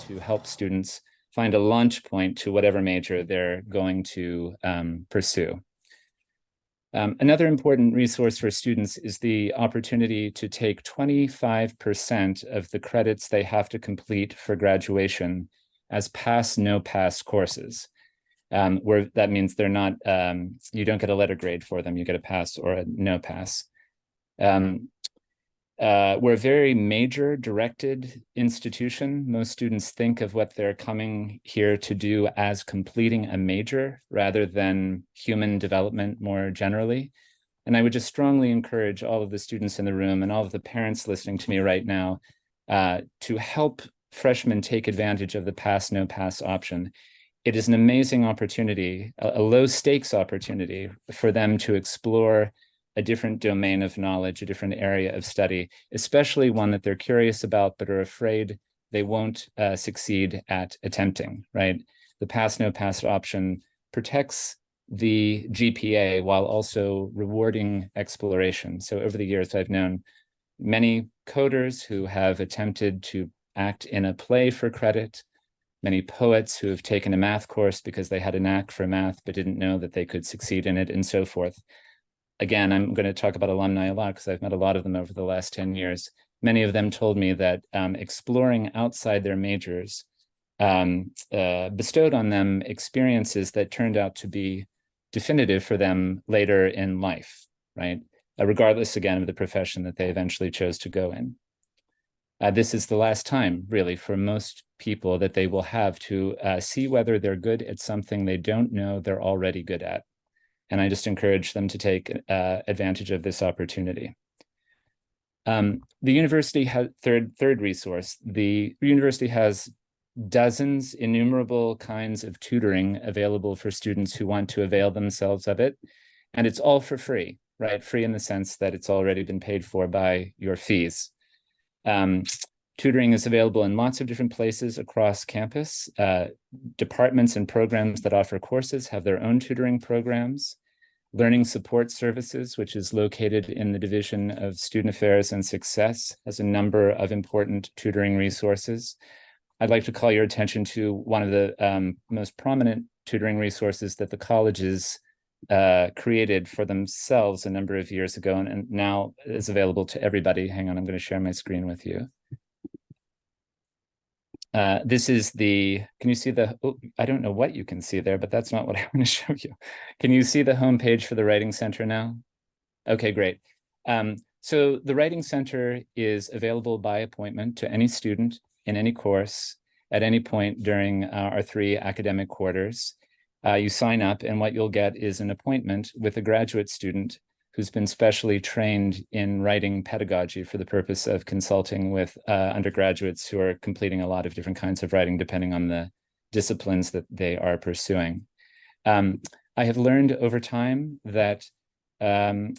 to help students find a launch point to whatever major they're going to pursue. Another important resource for students is the opportunity to take 25% of the credits they have to complete for graduation as pass, no pass courses, where that means they're not, you don't get a letter grade for them, you get a pass or a no pass. We're a very major directed institution. Most students think of what they're coming here to do as completing a major rather than human development more generally. And I would just strongly encourage all of the students in the room and all of the parents listening to me right now to help freshmen take advantage of the pass, no pass option. It is an amazing opportunity, a low stakes opportunity for them to explore a different domain of knowledge, a different area of study, especially one that they're curious about but are afraid they won't succeed at attempting, right? The pass, no pass option protects the GPA while also rewarding exploration. So over the years, I've known many coders who have attempted to act in a play for credit, many poets who have taken a math course because they had a knack for math but didn't know that they could succeed in it, and so forth. Again, I'm going to talk about alumni a lot because I've met a lot of them over the last 10 years. Many of them told me that exploring outside their majors bestowed on them experiences that turned out to be definitive for them later in life, right? Regardless, again, of the profession that they eventually chose to go in. This is the last time, really, for most people that they will have to see whether they're good at something they don't know they're already good at. And I just encourage them to take advantage of this opportunity. The university has third resource. The university has dozens, innumerable kinds of tutoring available for students who want to avail themselves of it. And it's all for free, right? Free in the sense that it's already been paid for by your fees. Tutoring is available in lots of different places across campus. Departments and programs that offer courses have their own tutoring programs. Learning Support Services, which is located in the Division of Student Affairs and Success, has a number of important tutoring resources. I'd like to call your attention to one of the most prominent tutoring resources that the colleges created for themselves a number of years ago and now is available to everybody. Hang on, I'm going to share my screen with you. This is the, can you see the, oh, I don't know what you can see there, but that's not what I want to show you. Can you see the homepage for the Writing Center now? Okay, great. So the Writing Center is available by appointment to any student in any course at any point during our 3 academic quarters. You sign up and what you'll get is an appointment with a graduate student who's been specially trained in writing pedagogy for the purpose of consulting with undergraduates who are completing a lot of different kinds of writing depending on the disciplines that they are pursuing. I have learned over time that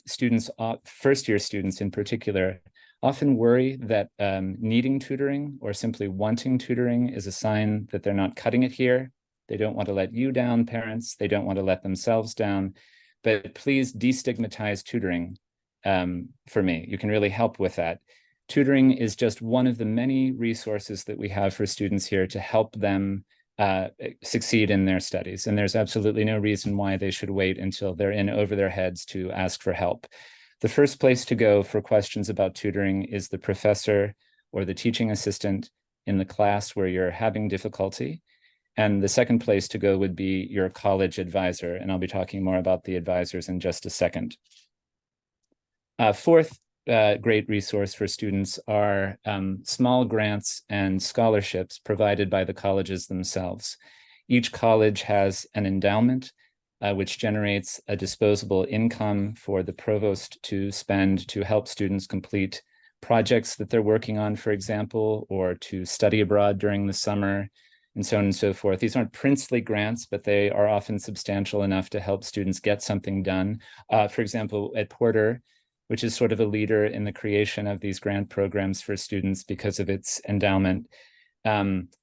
students, first-year students in particular, often worry that needing tutoring or simply wanting tutoring is a sign that they're not cutting it here. They don't want to let you down, parents. They don't want to let themselves down. But please destigmatize tutoring for me. You can really help with that. Tutoring is just one of the many resources that we have for students here to help them succeed in their studies. And there's absolutely no reason why they should wait until they're in over their heads to ask for help. The first place to go for questions about tutoring is the professor or the teaching assistant in the class where you're having difficulty. And the second place to go would be your college advisor. And I'll be talking more about the advisors in just a second. Fourth great resource for students are small grants and scholarships provided by the colleges themselves. Each college has an endowment which generates a disposable income for the provost to spend to help students complete projects that they're working on, for example, or to study abroad during the summer, and so on and so forth. These aren't princely grants, but they are often substantial enough to help students get something done. For example, at Porter, which is sort of a leader in the creation of these grant programs for students because of its endowment,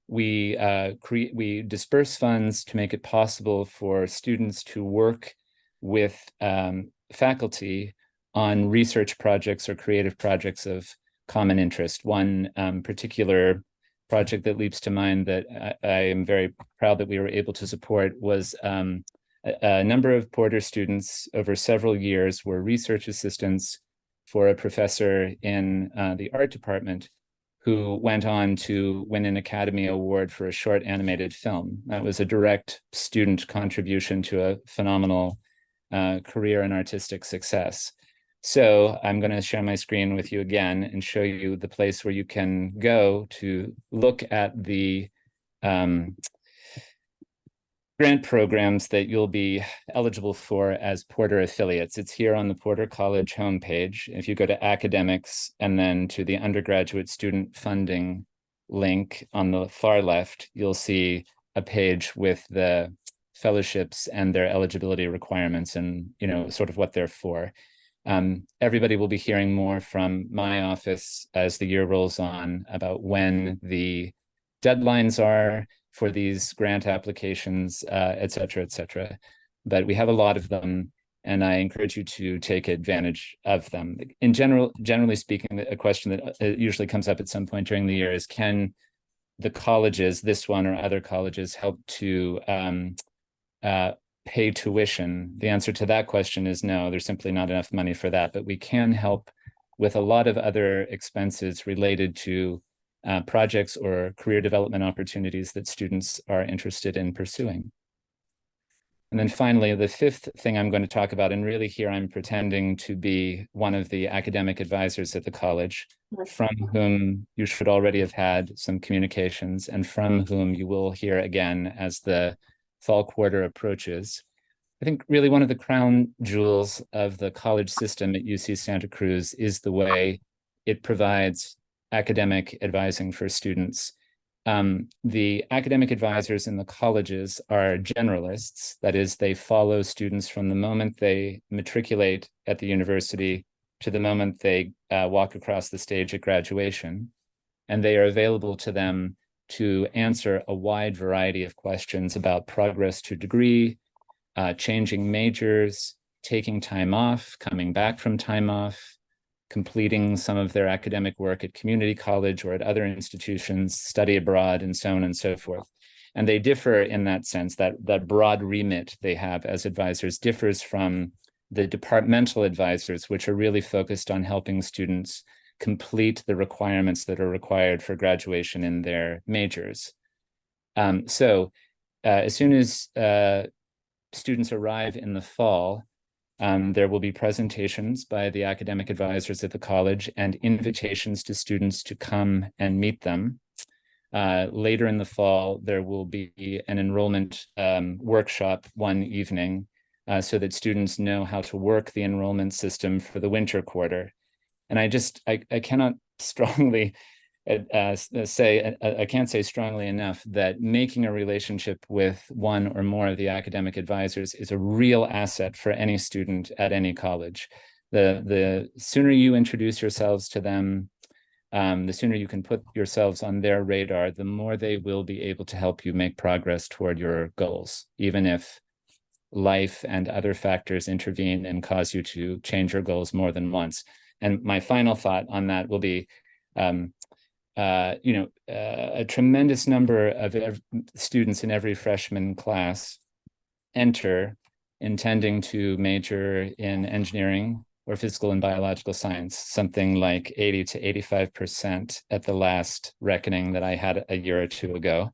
we disperse funds to make it possible for students to work with faculty on research projects or creative projects of common interest. One particular project that leaps to mind that I am very proud that we were able to support was a number of Porter students over several years were research assistants for a professor in the art department who went on to win an Academy Award for a short animated film. That was a direct student contribution to a phenomenal career and artistic success. So I'm going to share my screen with you again and show you the place where you can go to look at the grant programs that you'll be eligible for as Porter affiliates. It's here on the Porter College homepage. If you go to academics and then to the undergraduate student funding link on the far left, you'll see a page with the fellowships and their eligibility requirements and, you know, sort of what they're for. Everybody will be hearing more from my office as the year rolls on about when the deadlines are for these grant applications, et cetera, et cetera. But we have a lot of them, and I encourage you to take advantage of them. In generally speaking, a question that usually comes up at some point during the year is, can the colleges, this one or other colleges, help to pay tuition? The answer to that question is no, there's simply not enough money for that, but we can help with a lot of other expenses related to projects or career development opportunities that students are interested in pursuing. And then finally, the fifth thing I'm going to talk about, and really here I'm pretending to be one of the academic advisors at the college, from whom you should already have had some communications and from whom you will hear again as the fall quarter approaches. I think really one of the crown jewels of the college system at UC Santa Cruz is the way it provides academic advising for students. The academic advisors in the colleges are generalists. That is, they follow students from the moment they matriculate at the university to the moment they walk across the stage at graduation. And they are available to them to answer a wide variety of questions about progress to degree, changing majors, taking time off, coming back from time off, completing some of their academic work at community college or at other institutions, study abroad, and so on and so forth. And they differ in that sense, that broad remit they have as advisors differs from the departmental advisors, which are really focused on helping students complete the requirements that are required for graduation in their majors. So as soon as students arrive in the fall, there will be presentations by the academic advisors at the college and invitations to students to come and meet them. Later in the fall, there will be an enrollment workshop one evening so that students know how to work the enrollment system for the winter quarter. And I cannot strongly I can't say strongly enough that making a relationship with one or more of the academic advisors is a real asset for any student at any college. The sooner you introduce yourselves to them, the sooner you can put yourselves on their radar, the more they will be able to help you make progress toward your goals, even if life and other factors intervene and cause you to change your goals more than once. And my final thought on that will be, a tremendous number of students in every freshman class enter intending to major in engineering or physical and biological science, something like 80 to 85% at the last reckoning that I had a year or two ago.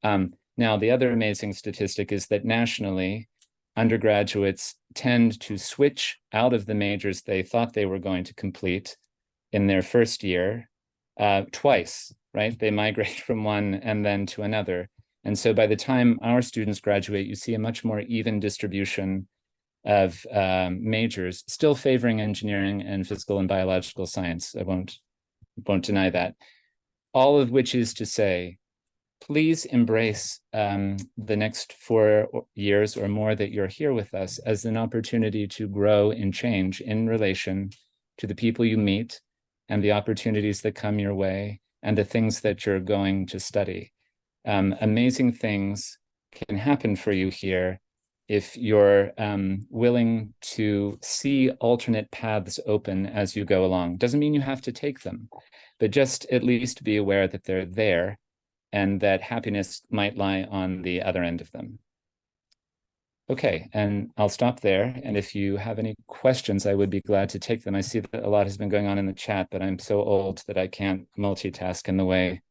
Now, the other amazing statistic is that nationally, undergraduates tend to switch out of the majors they thought they were going to complete in their first year twice, right? They migrate from one and then to another. And so by the time our students graduate, you see a much more even distribution of majors, still favoring engineering and physical and biological science. I won't deny that. All of which is to say, please embrace the next 4 years or more that you're here with us as an opportunity to grow and change in relation to the people you meet and the opportunities that come your way and the things that you're going to study. Amazing things can happen for you here if you're willing to see alternate paths open as you go along. Doesn't mean you have to take them, but just at least be aware that they're there and that happiness might lie on the other end of them. Okay, and I'll stop there. And if you have any questions, I would be glad to take them. I see that a lot has been going on in the chat, but I'm so old that I can't multitask in the way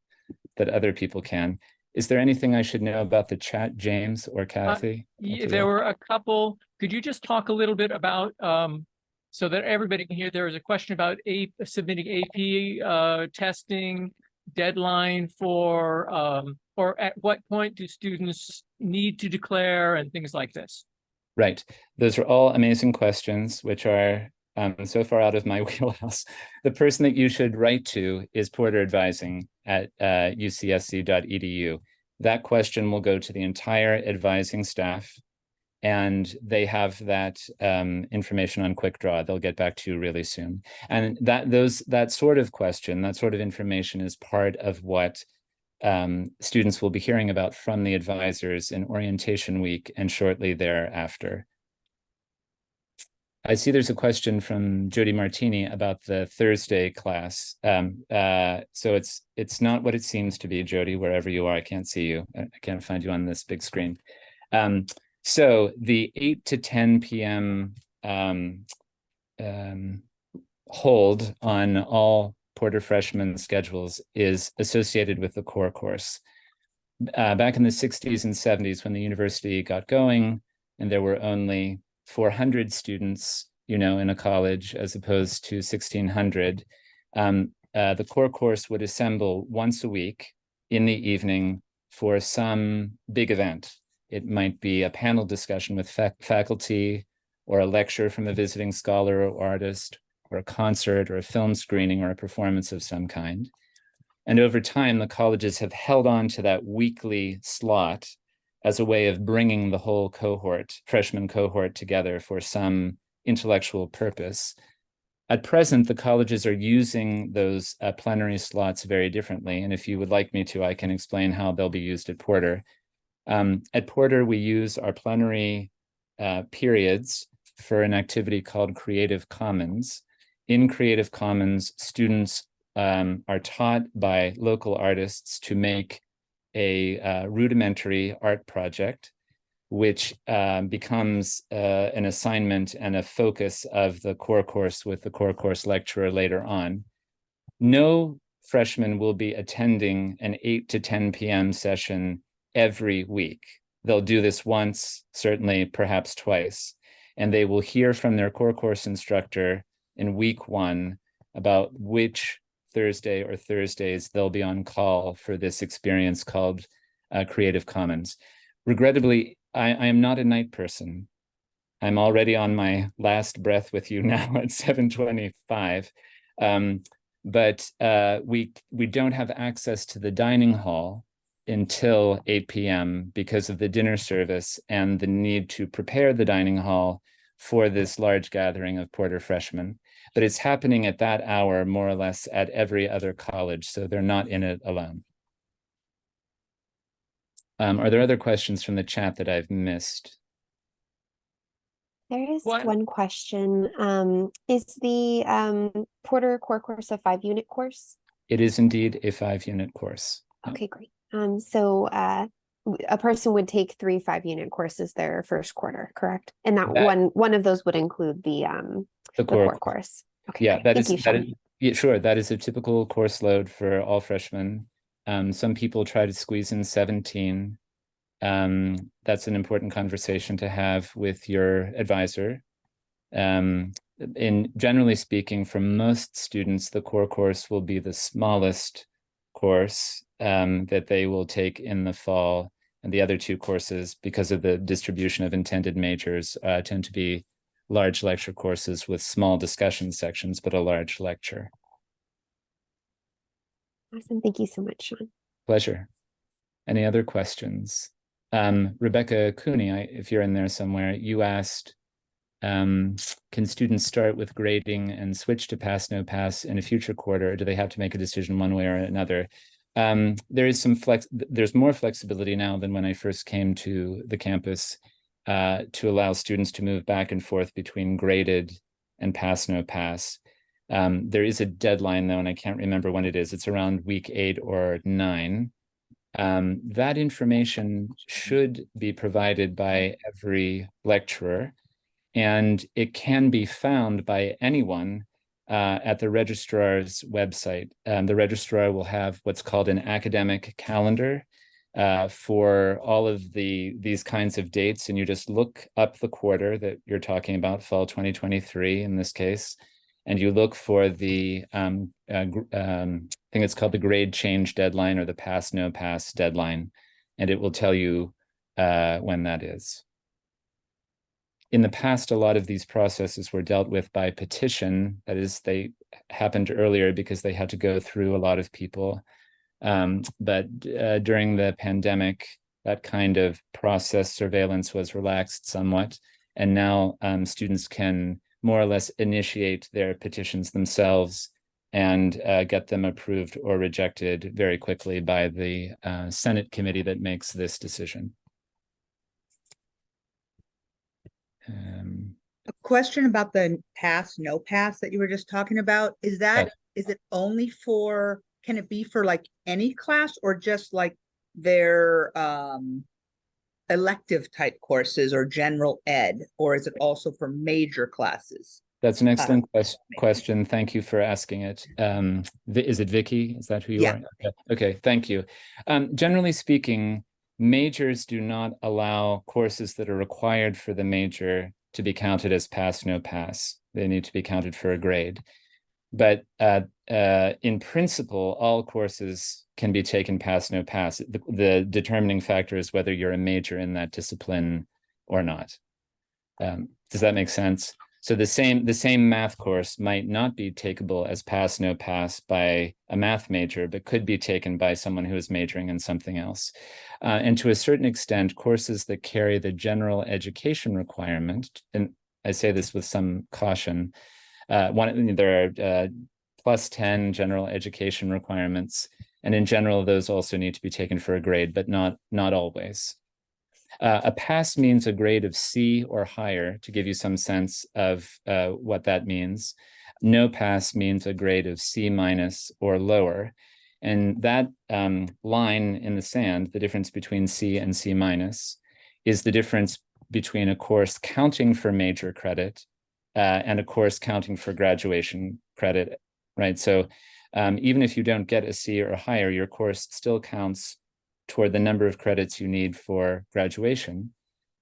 that other people can. Is there anything I should know about the chat, James or Kathy? Yeah, there were a couple. Could you just talk a little bit about, so that everybody can hear, there was a question about submitting AP testing, deadline for, or at what point do students need to declare and things like this? Right. Those are all amazing questions, which are so far out of my wheelhouse. The person that you should write to is Porter Advising at ucsc.edu. That question will go to the entire advising staff, and they have that information on quick draw. They'll get back to you really soon. And that sort of question, that sort of information is part of what students will be hearing about from the advisors in orientation week and shortly thereafter. I see there's a question from Jody Martini about the Thursday class. So it's not what it seems to be, Jody, wherever you are. I can't see you. I can't find you on this big screen. So the 8 to 10 p.m. Hold on all Porter freshman schedules is associated with the core course. Back in the 60s and 70s, when the university got going and there were only 400 students, in a college as opposed to 1,600, the core course would assemble once a week in the evening for some big event. It might be a panel discussion with faculty, or a lecture from a visiting scholar or artist, or a concert or a film screening or a performance of some kind. And over time, the colleges have held on to that weekly slot as a way of bringing the whole cohort, freshman cohort, together for some intellectual purpose. At present, the colleges are using those plenary slots very differently. And if you would like me to, I can explain how they'll be used at Porter. At Porter, we use our plenary periods for an activity called Creative Commons. In Creative Commons, students are taught by local artists to make a rudimentary art project, which becomes an assignment and a focus of the core course with the core course lecturer later on. No freshman will be attending an 8 to 10 p.m. session every week. They'll do this once, certainly perhaps twice, and they will hear from their core course instructor in week 1 about which Thursday or Thursdays they'll be on call for this experience called Creative Commons. Regrettably, I am not a night person. I'm already on my last breath with you now at 7:25. But we don't have access to the dining hall until 8 p.m. because of the dinner service and the need to prepare the dining hall for this large gathering of Porter freshmen. But it's happening at that hour, more or less, at every other college, so they're not in it alone. Are there other questions from the chat that I've missed? There is one question. Is the Porter core course a 5-unit course? It is indeed a 5-unit course. Okay, great. So a person would take 3 5-unit courses their first quarter, correct? And that one of those would include the core course. Okay, yeah, sure. That is a typical course load for all freshmen. Some people try to squeeze in 17. That's an important conversation to have with your advisor. Generally speaking, for most students, the core course will be the smallest course that they will take in the fall, and the other 2 courses, because of the distribution of intended majors, tend to be large lecture courses with small discussion sections, but a large lecture. Awesome. Thank you so much, Sean. Pleasure. Any other questions? Rebecca Cooney, if you're in there somewhere, you asked, can students start with grading and switch to pass, no pass in a future quarter, or do they have to make a decision one way or another? There is there's more flexibility now than when I first came to the campus to allow students to move back and forth between graded and pass, no pass. There is a deadline though, and I can't remember when it is. It's around week 8 or 9. That information should be provided by every lecturer, and it can be found by anyone at the registrar's website. The registrar will have what's called an academic calendar for all of these kinds of dates, and you just look up the quarter that you're talking about, fall 2023 in this case, and you look for the I think it's called the grade change deadline or the pass no pass deadline, and it will tell you when that is. In the past, a lot of these processes were dealt with by petition. That is, they happened earlier because they had to go through a lot of people. But during the pandemic, that kind of process surveillance was relaxed somewhat. And now students can more or less initiate their petitions themselves and get them approved or rejected very quickly by the Senate committee that makes this decision. A question about the pass, no pass that you were just talking about. Is that, is it only for, can it be for like any class or just like their elective type courses or general ed, or is it also for major classes? That's an excellent question. Thank you for asking it. Is it Vicky? Is that who you are? Okay, thank you. Generally speaking, majors do not allow courses that are required for the major to be counted as pass, no pass. They need to be counted for a grade. But in principle, all courses can be taken pass, no pass. The determining factor is whether you're a major in that discipline or not. Does that make sense? So the same math course might not be takeable as pass, no pass by a math major, but could be taken by someone who is majoring in something else. And to a certain extent, courses that carry the general education requirement, and I say this with some caution, there are plus 10 general education requirements, and in general, those also need to be taken for a grade, but not always. A pass means a grade of C or higher, to give you some sense of what that means. No pass means a grade of C minus or lower. And that line in the sand, the difference between C and C minus, is the difference between a course counting for major credit and a course counting for graduation credit, right? So even if you don't get a C or higher, your course still counts toward the number of credits you need for graduation,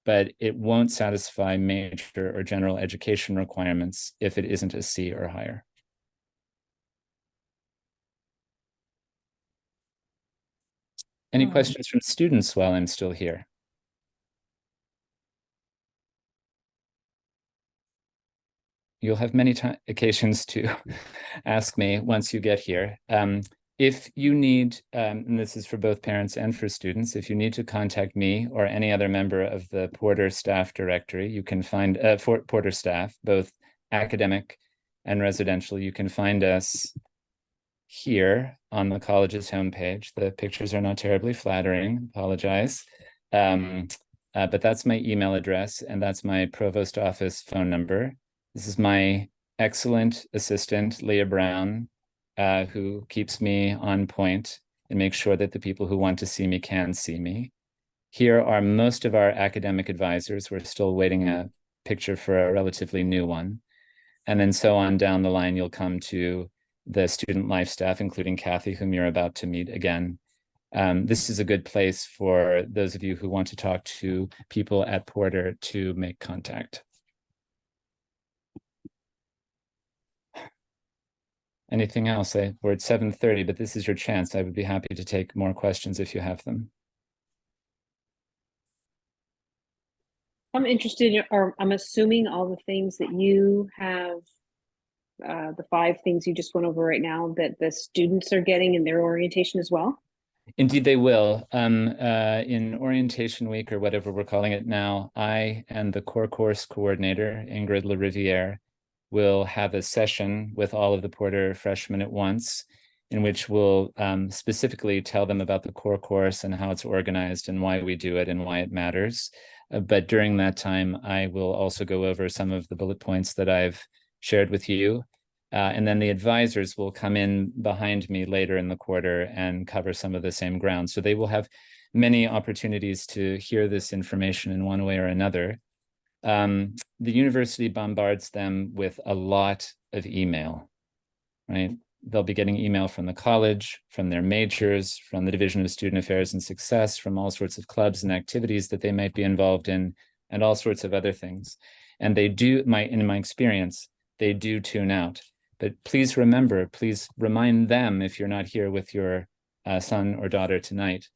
but it won't satisfy major or general education requirements if it isn't a C or higher. Any questions from students while I'm still here? You'll have many occasions to ask me once you get here. If you need, and this is for both parents and for students, if you need to contact me or any other member of the Porter staff directory, you can find Porter staff, both academic and residential. You can find us here on the college's homepage. The pictures are not terribly flattering, apologize. But that's my email address, and that's my provost office phone number. This is my excellent assistant, Leah Brown, who keeps me on point and makes sure that the people who want to see me can see me. Here are most of our academic advisors. We're still waiting a picture for a relatively new one. And then so on down the line, you'll come to the student life staff, including Kathy, whom you're about to meet again. This is a good place for those of you who want to talk to people at Porter to make contact. Anything else? We're at 7:30, but this is your chance. I would be happy to take more questions if you have them. I'm interested in, or I'm assuming all the things that you have, the 5 things you just went over right now, that the students are getting in their orientation as well? Indeed, they will. In orientation week, or whatever we're calling it now, I and the core course coordinator, Ingrid LaRiviere, will have a session with all of the Porter freshmen at once, in which we'll specifically tell them about the core course and how it's organized and why we do it and why it matters. But during that time, I will also go over some of the bullet points that I've shared with you. And then the advisors will come in behind me later in the quarter and cover some of the same ground. So they will have many opportunities to hear this information in one way or another. The university bombards them with a lot of email, right? They'll be getting email from the college, from their majors, from the Division of Student Affairs and Success, from all sorts of clubs and activities that they might be involved in, and all sorts of other things. And they do, in my experience, they do tune out. But please remember, please remind them, if you're not here with your son or daughter tonight,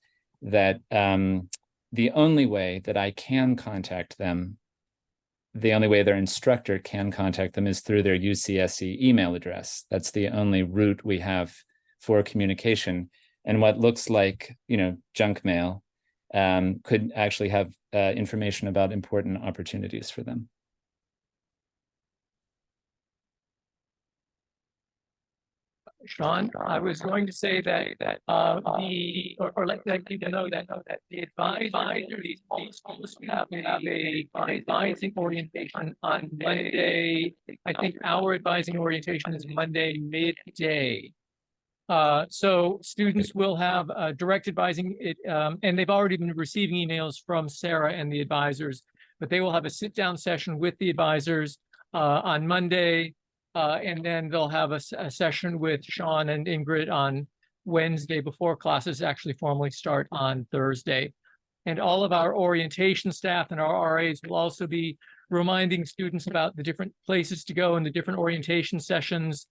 that the only way that I can contact them, the only way their instructor can contact them is through their UCSC email address. That's the only route we have for communication. And what looks like, junk mail could actually have information about important opportunities for them. Sean, I was going to say that let people know that the advisory schools have a advising orientation on Monday. I think our advising orientation is Monday midday. So students will have direct advising, and they've already been receiving emails from Sarah and the advisors, but they will have a sit-down session with the advisors on Monday. And then they'll have a session with Sean and Ingrid on Wednesday before classes actually formally start on Thursday. And all of our orientation staff and our RAs will also be reminding students about the different places to go and the different orientation sessions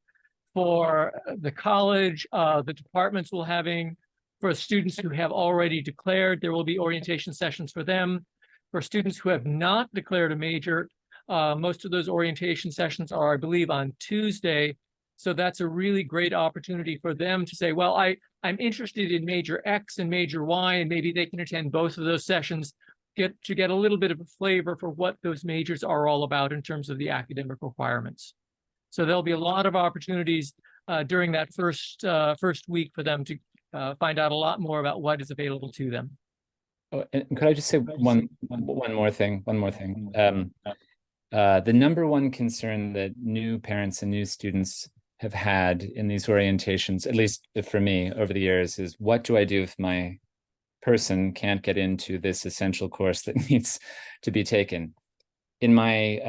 for the college. The departments will having, for students who have already declared, there will be orientation sessions for them. For students who have not declared a major, most of those orientation sessions are, I believe, on Tuesday. So that's a really great opportunity for them to say, well, I'm interested in major X and major Y, and maybe they can attend both of those sessions, get a little bit of a flavor for what those majors are all about in terms of the academic requirements. So there'll be a lot of opportunities during that first week for them to find out a lot more about what is available to them. Oh, and could I just say one more thing? The number one concern that new parents and new students have had in these orientations, at least for me over the years, is what do I do if my person can't get into this essential course that needs to be taken? In my,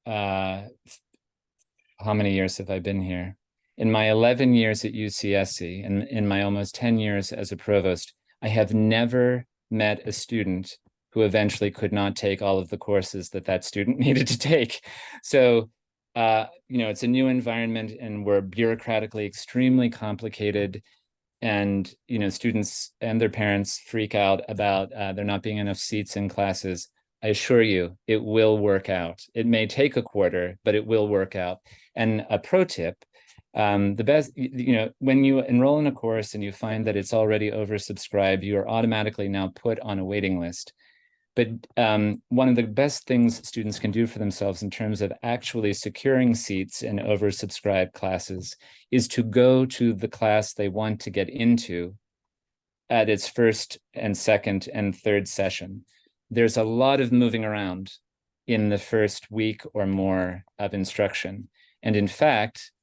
how many years have I been here? In my 11 years at UCSC and in my almost 10 years as a provost, I have never met a student who eventually could not take all of the courses that student needed to take. So, it's a new environment and we're bureaucratically extremely complicated, and, students and their parents freak out about there not being enough seats in classes. I assure you, it will work out. It may take a quarter, but it will work out. And a pro tip, the best, when you enroll in a course and you find that it's already oversubscribed, you are automatically now put on a waiting list. But one of the best things students can do for themselves in terms of actually securing seats in oversubscribed classes is to go to the class they want to get into at its first and second and third session. There's a lot of moving around in the first week or more of instruction. And in fact,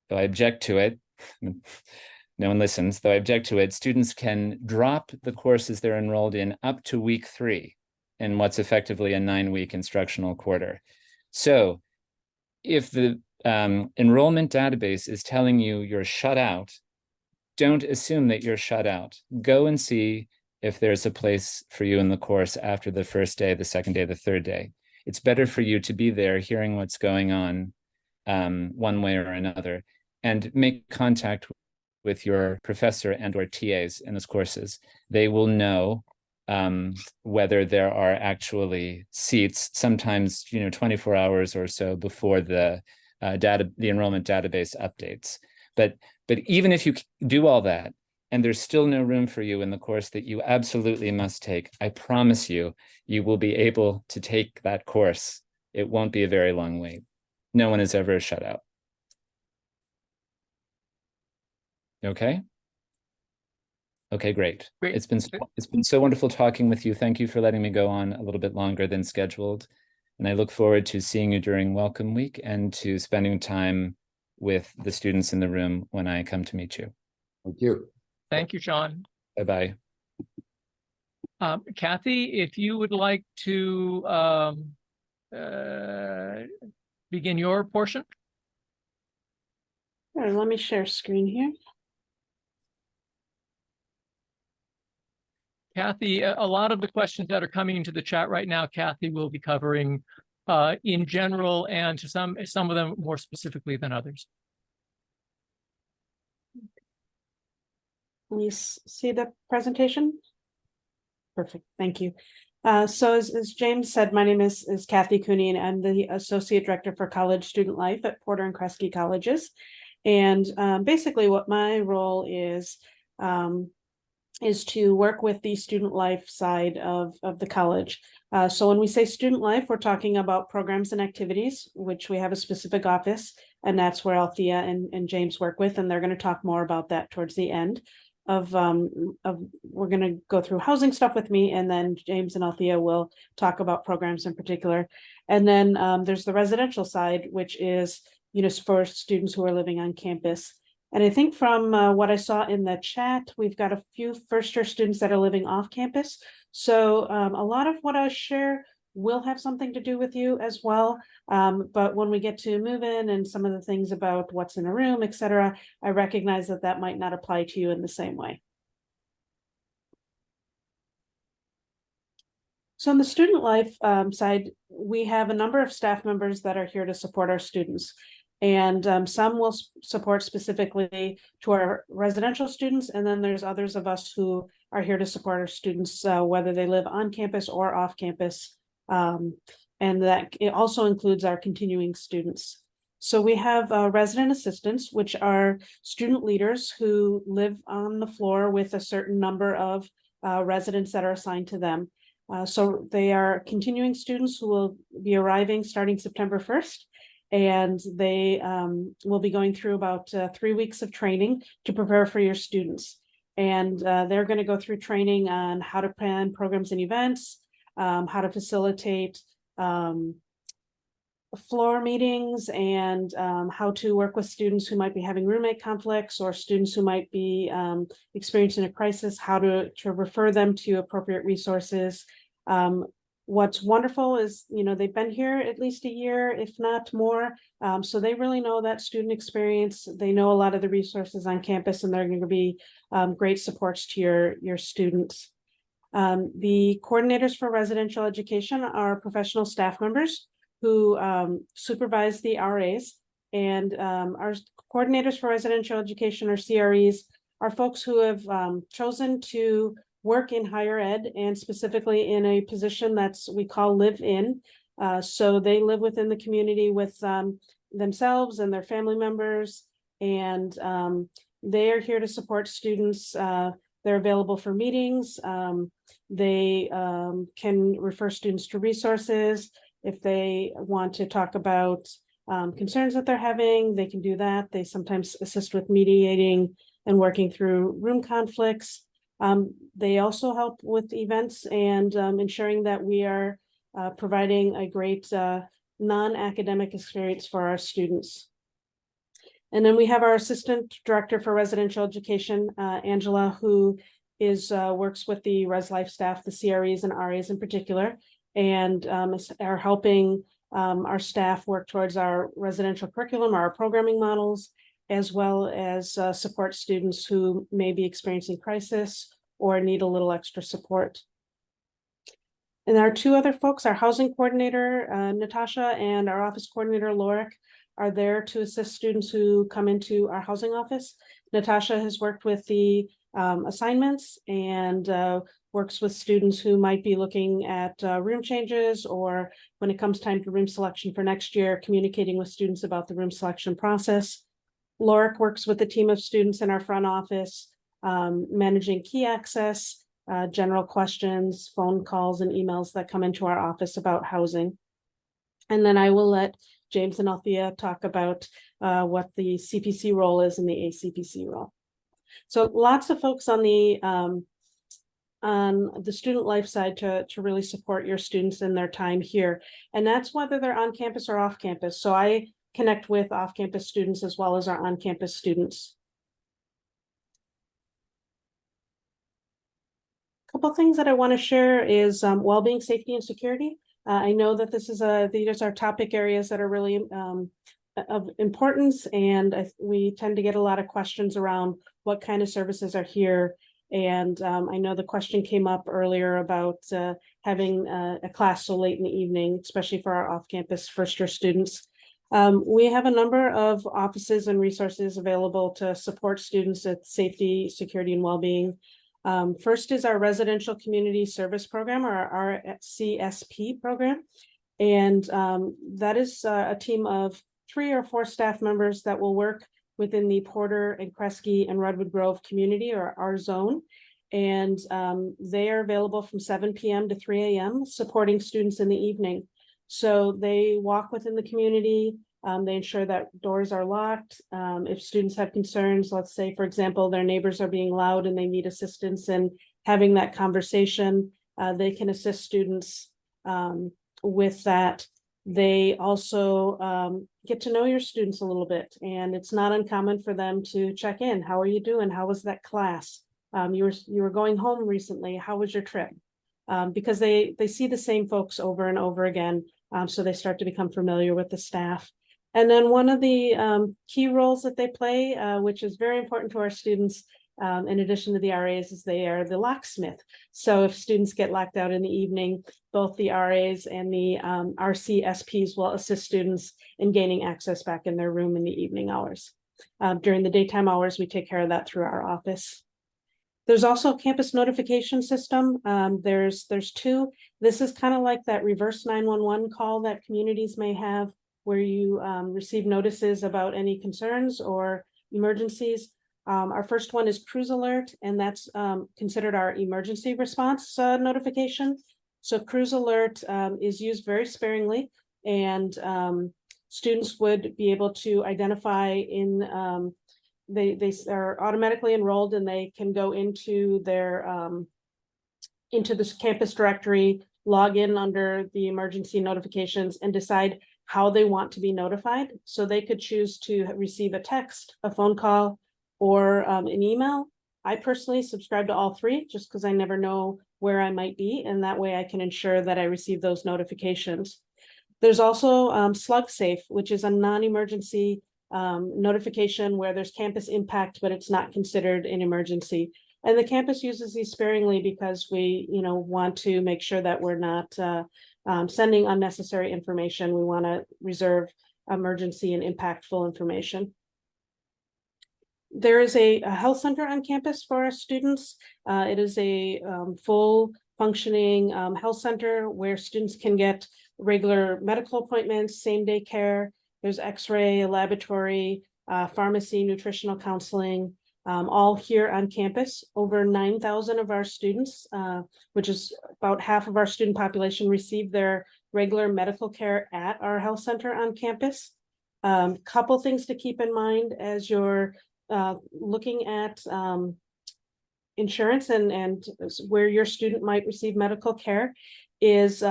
though I object to it, no one listens, though I object to it, students can drop the courses they're enrolled in up to week 3 in what's effectively a 9-week instructional quarter. So if the enrollment database is telling you you're shut out, don't assume that you're shut out. Go and see if there's a place for you in the course after the first day, the second day, the third day. It's better for you to be there hearing what's going on one way or another, and make contact with your professor and or TAs in those courses. They will know whether there are actually seats, sometimes 24 hours or so before the enrollment database updates. But even if you do all that and there's still no room for you in the course that you absolutely must take, I promise you, you will be able to take that course. It won't be a very long wait. No one is ever shut out. Okay. Okay, great. It's been so wonderful talking with you. Thank you for letting me go on a little bit longer than scheduled. And I look forward to seeing you during Welcome Week and to spending time with the students in the room when I come to meet you. Thank you. Thank you, Sean. Bye-bye. Kathy, if you would like to begin your portion. Sure, let me share screen here. Kathy, a lot of the questions that are coming into the chat right now, Kathy will be covering in general and to some of them more specifically than others. Can you see the presentation? Perfect, thank you. So as James said, my name is Kathy Cooney, and I'm the Associate Director for College Student Life at Porter and Kresge Colleges. And basically what my role is to work with the student life side of the college. So when we say student life, we're talking about programs and activities, which we have a specific office, and that's where Althea and James work with, and they're going to talk more about that towards the end of we're going to go through housing stuff with me, and then James and Althea will talk about programs in particular. And then there's the residential side, which is, you know, for students who are living on campus. And I think from what I saw in the chat, we've got a few first-year students that are living off campus. So a lot of what I share will have something to do with you as well. But when we get to MoveIn and some of the things about what's in a room, etc., I recognize that that might not apply to you in the same way. So on the student life side, we have a number of staff members that are here to support our students. And some will support specifically to our residential students, and then there's others of us who are here to support our students, whether they live on campus or off campus. And that it also includes our continuing students. So we have resident assistants, which are student leaders who live on the floor with a certain number of residents that are assigned to them. So they are continuing students who will be arriving starting September 1st. And they will be going through about 3 weeks of training to prepare for your students. And they're going to go through training on how to plan programs and events, how to facilitate floor meetings, and how to work with students who might be having roommate conflicts or students who might be experiencing a crisis, how to refer them to appropriate resources. What's wonderful is, you know, they've been here at least a year, if not more. So they really know that student experience. They know a lot of the resources on campus, and they're going to be great supports to your students. The coordinators for residential education are professional staff members who supervise the RAs. And our coordinators for residential education, or CREs, are folks who have chosen to work in higher ed, and specifically in a position that's we call live in. So they live within the community with themselves and their family members, and they are here to support students. They're available for meetings. They can refer students to resources. If they want to talk about concerns that they're having, they can do that. They sometimes assist with mediating and working through room conflicts. They also help with events and ensuring that we are providing a great non-academic experience for our students. And then we have our Assistant Director for Residential Education, Angela, who works with the Res Life staff, the CREs and RAs in particular, and are helping our staff work towards our residential curriculum, our programming models, as well as support students who may be experiencing crisis or need a little extra support. And our two other folks, our housing coordinator, Natasha, and our office coordinator, Lorik, are there to assist students who come into our housing office. Natasha has worked with the assignments and works with students who might be looking at room changes, or when it comes time for room selection for next year, communicating with students about the room selection process. Lorik works with a team of students in our front office, managing key access, general questions, phone calls, and emails that come into our office about housing. And then I will let James and Althea talk about what the CPC role is and the ACPC role. So lots of folks on the student life side to really support your students in their time here. And that's whether they're on campus or off campus. So I connect with off-campus students as well as our on-campus students. Couple things that I want to share is well-being, safety, and security. I know that these are topic areas that are really of importance, and we tend to get a lot of questions around what kind of services are here. And I know the question came up earlier about having a class so late in the evening, especially for our off-campus first-year students. We have a number of offices and resources available to support students at safety, security, and well-being. First is our Residential Community Service Program, or our CSP program. And that is a team of 3 or 4 staff members that will work within the Porter and Kresge and Redwood Grove community, or our zone. And they are available from 7 p.m. to 3 a.m. supporting students in the evening. So they walk within the community. They ensure that doors are locked. If students have concerns, let's say, for example, their neighbors are being loud and they need assistance in having that conversation, they can assist students with that. They also get to know your students a little bit, and it's not uncommon for them to check in. How are you doing? How was that class? You were going home recently. How was your trip? Because they see the same folks over and over again, so they start to become familiar with the staff. And then one of the key roles that they play, which is very important to our students, in addition to the RAs, is they are the locksmith. So if students get locked out in the evening, both the RAs and the RCSPs will assist students in gaining access back in their room in the evening hours. During the daytime hours, we take care of that through our office. There's also a campus notification system. There's 2. This is kind of like that reverse 911 call that communities may have, where you receive notices about any concerns or emergencies. Our first one is Cruz Alert, and that's considered our emergency response notification. So Cruz Alert is used very sparingly, and students would be able to identify in, they are automatically enrolled, and they can go into their into this campus directory, log in under the emergency notifications, and decide how they want to be notified. So they could choose to receive a text, a phone call, or an email. I personally subscribe to all 3 just because I never know where I might be, and that way I can ensure that I receive those notifications. There's also Slug Safe, which is a non-emergency notification where there's campus impact, but it's not considered an emergency. And the campus uses these sparingly because we, want to make sure that we're not sending unnecessary information. We want to reserve emergency and impactful information. There is a health center on campus for our students. It is a full functioning health center where students can get regular medical appointments, same-day care. There's x-ray, laboratory, pharmacy, nutritional counseling, all here on campus. Over 9,000 of our students, which is about half of our student population, receive their regular medical care at our health center on campus. Couple things to keep in mind as you're looking at insurance and where your student might receive medical care is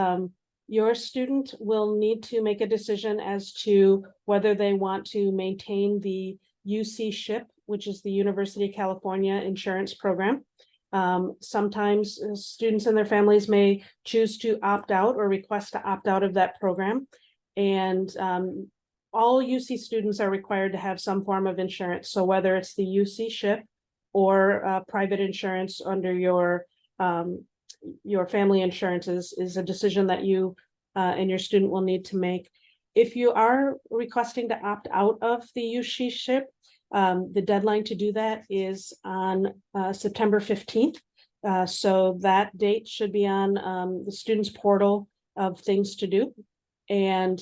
your student will need to make a decision as to whether they want to maintain the UC SHIP, which is the University of California Insurance Program. Sometimes students and their families may choose to opt out or request to opt out of that program. And all UC students are required to have some form of insurance. So whether it's the UC SHIP or private insurance under your family insurance is a decision that you and your student will need to make. If you are requesting to opt out of the UC SHIP, the deadline to do that is on September 15th. So that date should be on the student's portal of things to do. And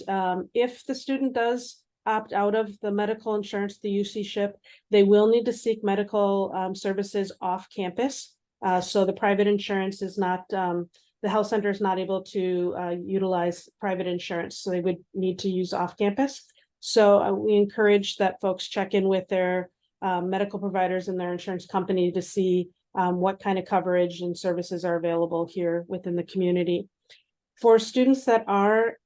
if the student does opt out of the medical insurance, the UC SHIP, they will need to seek medical services off campus. So the private insurance is not, the health center is not able to utilize private insurance. So they would need to use off campus. So we encourage that folks check in with their medical providers and their insurance company to see what kind of coverage and services are available here within the community. For students that are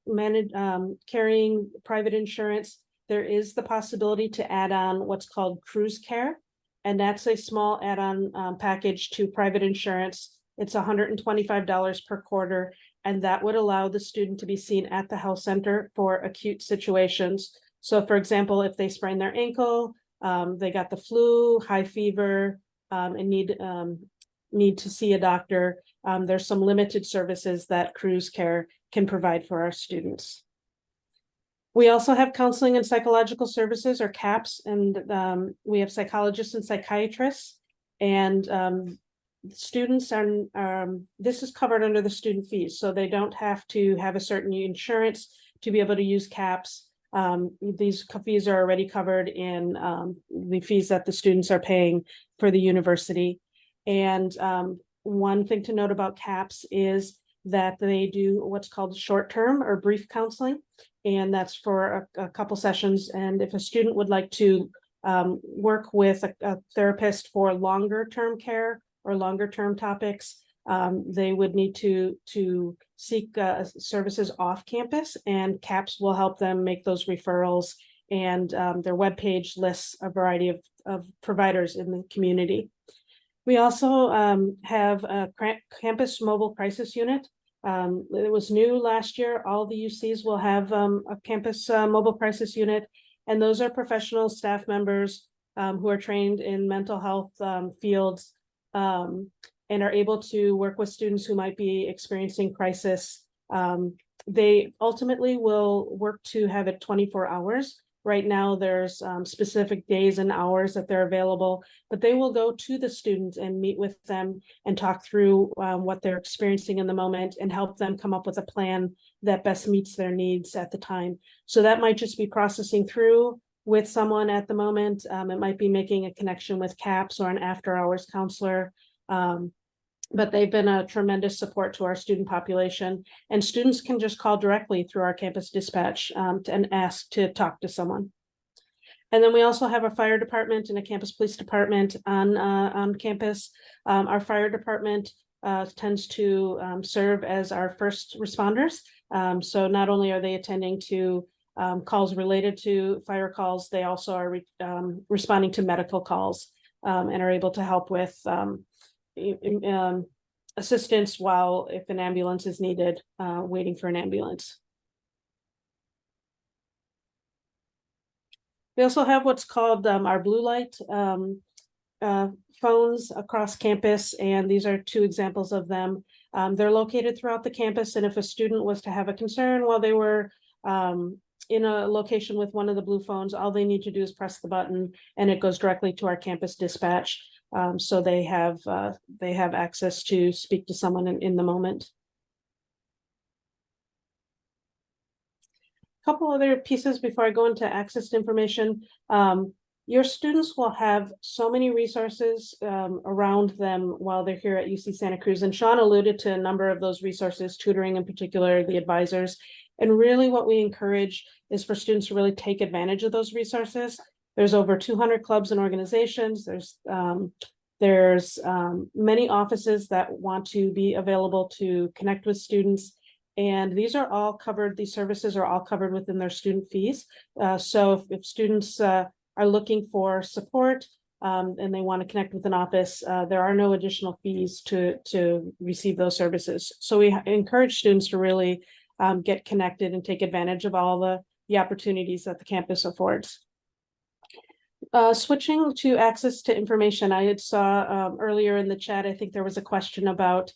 carrying private insurance, there is the possibility to add on what's called Cruise Care. And that's a small add-on package to private insurance. It's $125 per quarter. And that would allow the student to be seen at the health center for acute situations. So for example, if they sprain their ankle, they got the flu, high fever, and need to see a doctor, there's some limited services that Cruise Care can provide for our students. We also have counseling and psychological services, or CAPS, and we have psychologists and psychiatrists, and students are, this is covered under the student fees, so they don't have to have a certain insurance to be able to use CAPS. These fees are already covered in the fees that the students are paying for the university. And one thing to note about CAPS is that they do what's called short-term or brief counseling, and that's for a couple sessions. And if a student would like to work with a therapist for longer-term care or longer-term topics, they would need to seek services off campus, and CAPS will help them make those referrals. And their webpage lists a variety of providers in the community. We also have a campus mobile crisis unit. It was new last year. All the UCs will have a campus mobile crisis unit, and those are professional staff members who are trained in mental health fields and are able to work with students who might be experiencing crisis. They ultimately will work to have it 24 hours. Right now, there's specific days and hours that they're available, but they will go to the students and meet with them and talk through what they're experiencing in the moment and help them come up with a plan that best meets their needs at the time. So that might just be processing through with someone at the moment. It might be making a connection with CAPS or an after-hours counselor. But they've been a tremendous support to our student population, and students can just call directly through our campus dispatch and ask to talk to someone. And then we also have a fire department and a campus police department on campus. Our fire department tends to serve as our first responders. So not only are they attending to calls related to fire calls, they also are responding to medical calls and are able to help with assistance while if an ambulance is needed, waiting for an ambulance. We also have what's called our blue light phones across campus, and these are two examples of them. They're located throughout the campus, and if a student was to have a concern while they were in a location with one of the blue phones, all they need to do is press the button and it goes directly to our campus dispatch. So they have access to speak to someone in the moment. A couple other pieces before I go into access to information. Your students will have so many resources around them while they're here at UC Santa Cruz, and Sean alluded to a number of those resources, tutoring in particular, the advisors. And really what we encourage is for students to really take advantage of those resources. There's over 200 clubs and organizations. There's many offices that want to be available to connect with students. And these are all covered, these services are all covered within their student fees. So if students are looking for support and they want to connect with an office, there are no additional fees to receive those services. So we encourage students to really get connected and take advantage of all the opportunities that the campus affords. Switching to access to information, I had saw earlier in the chat, I think there was a question about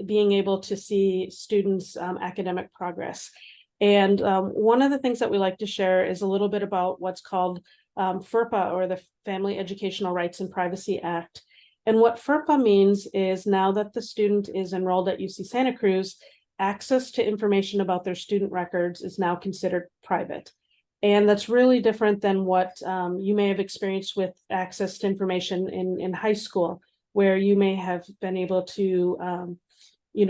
being able to see students' academic progress. And one of the things that we like to share is a little bit about what's called FERPA, or the Family Educational Rights and Privacy Act. And what FERPA means is now that the student is enrolled at UC Santa Cruz, access to information about their student records is now considered private. And that's really different than what you may have experienced with access to information in high school, where you may have been able to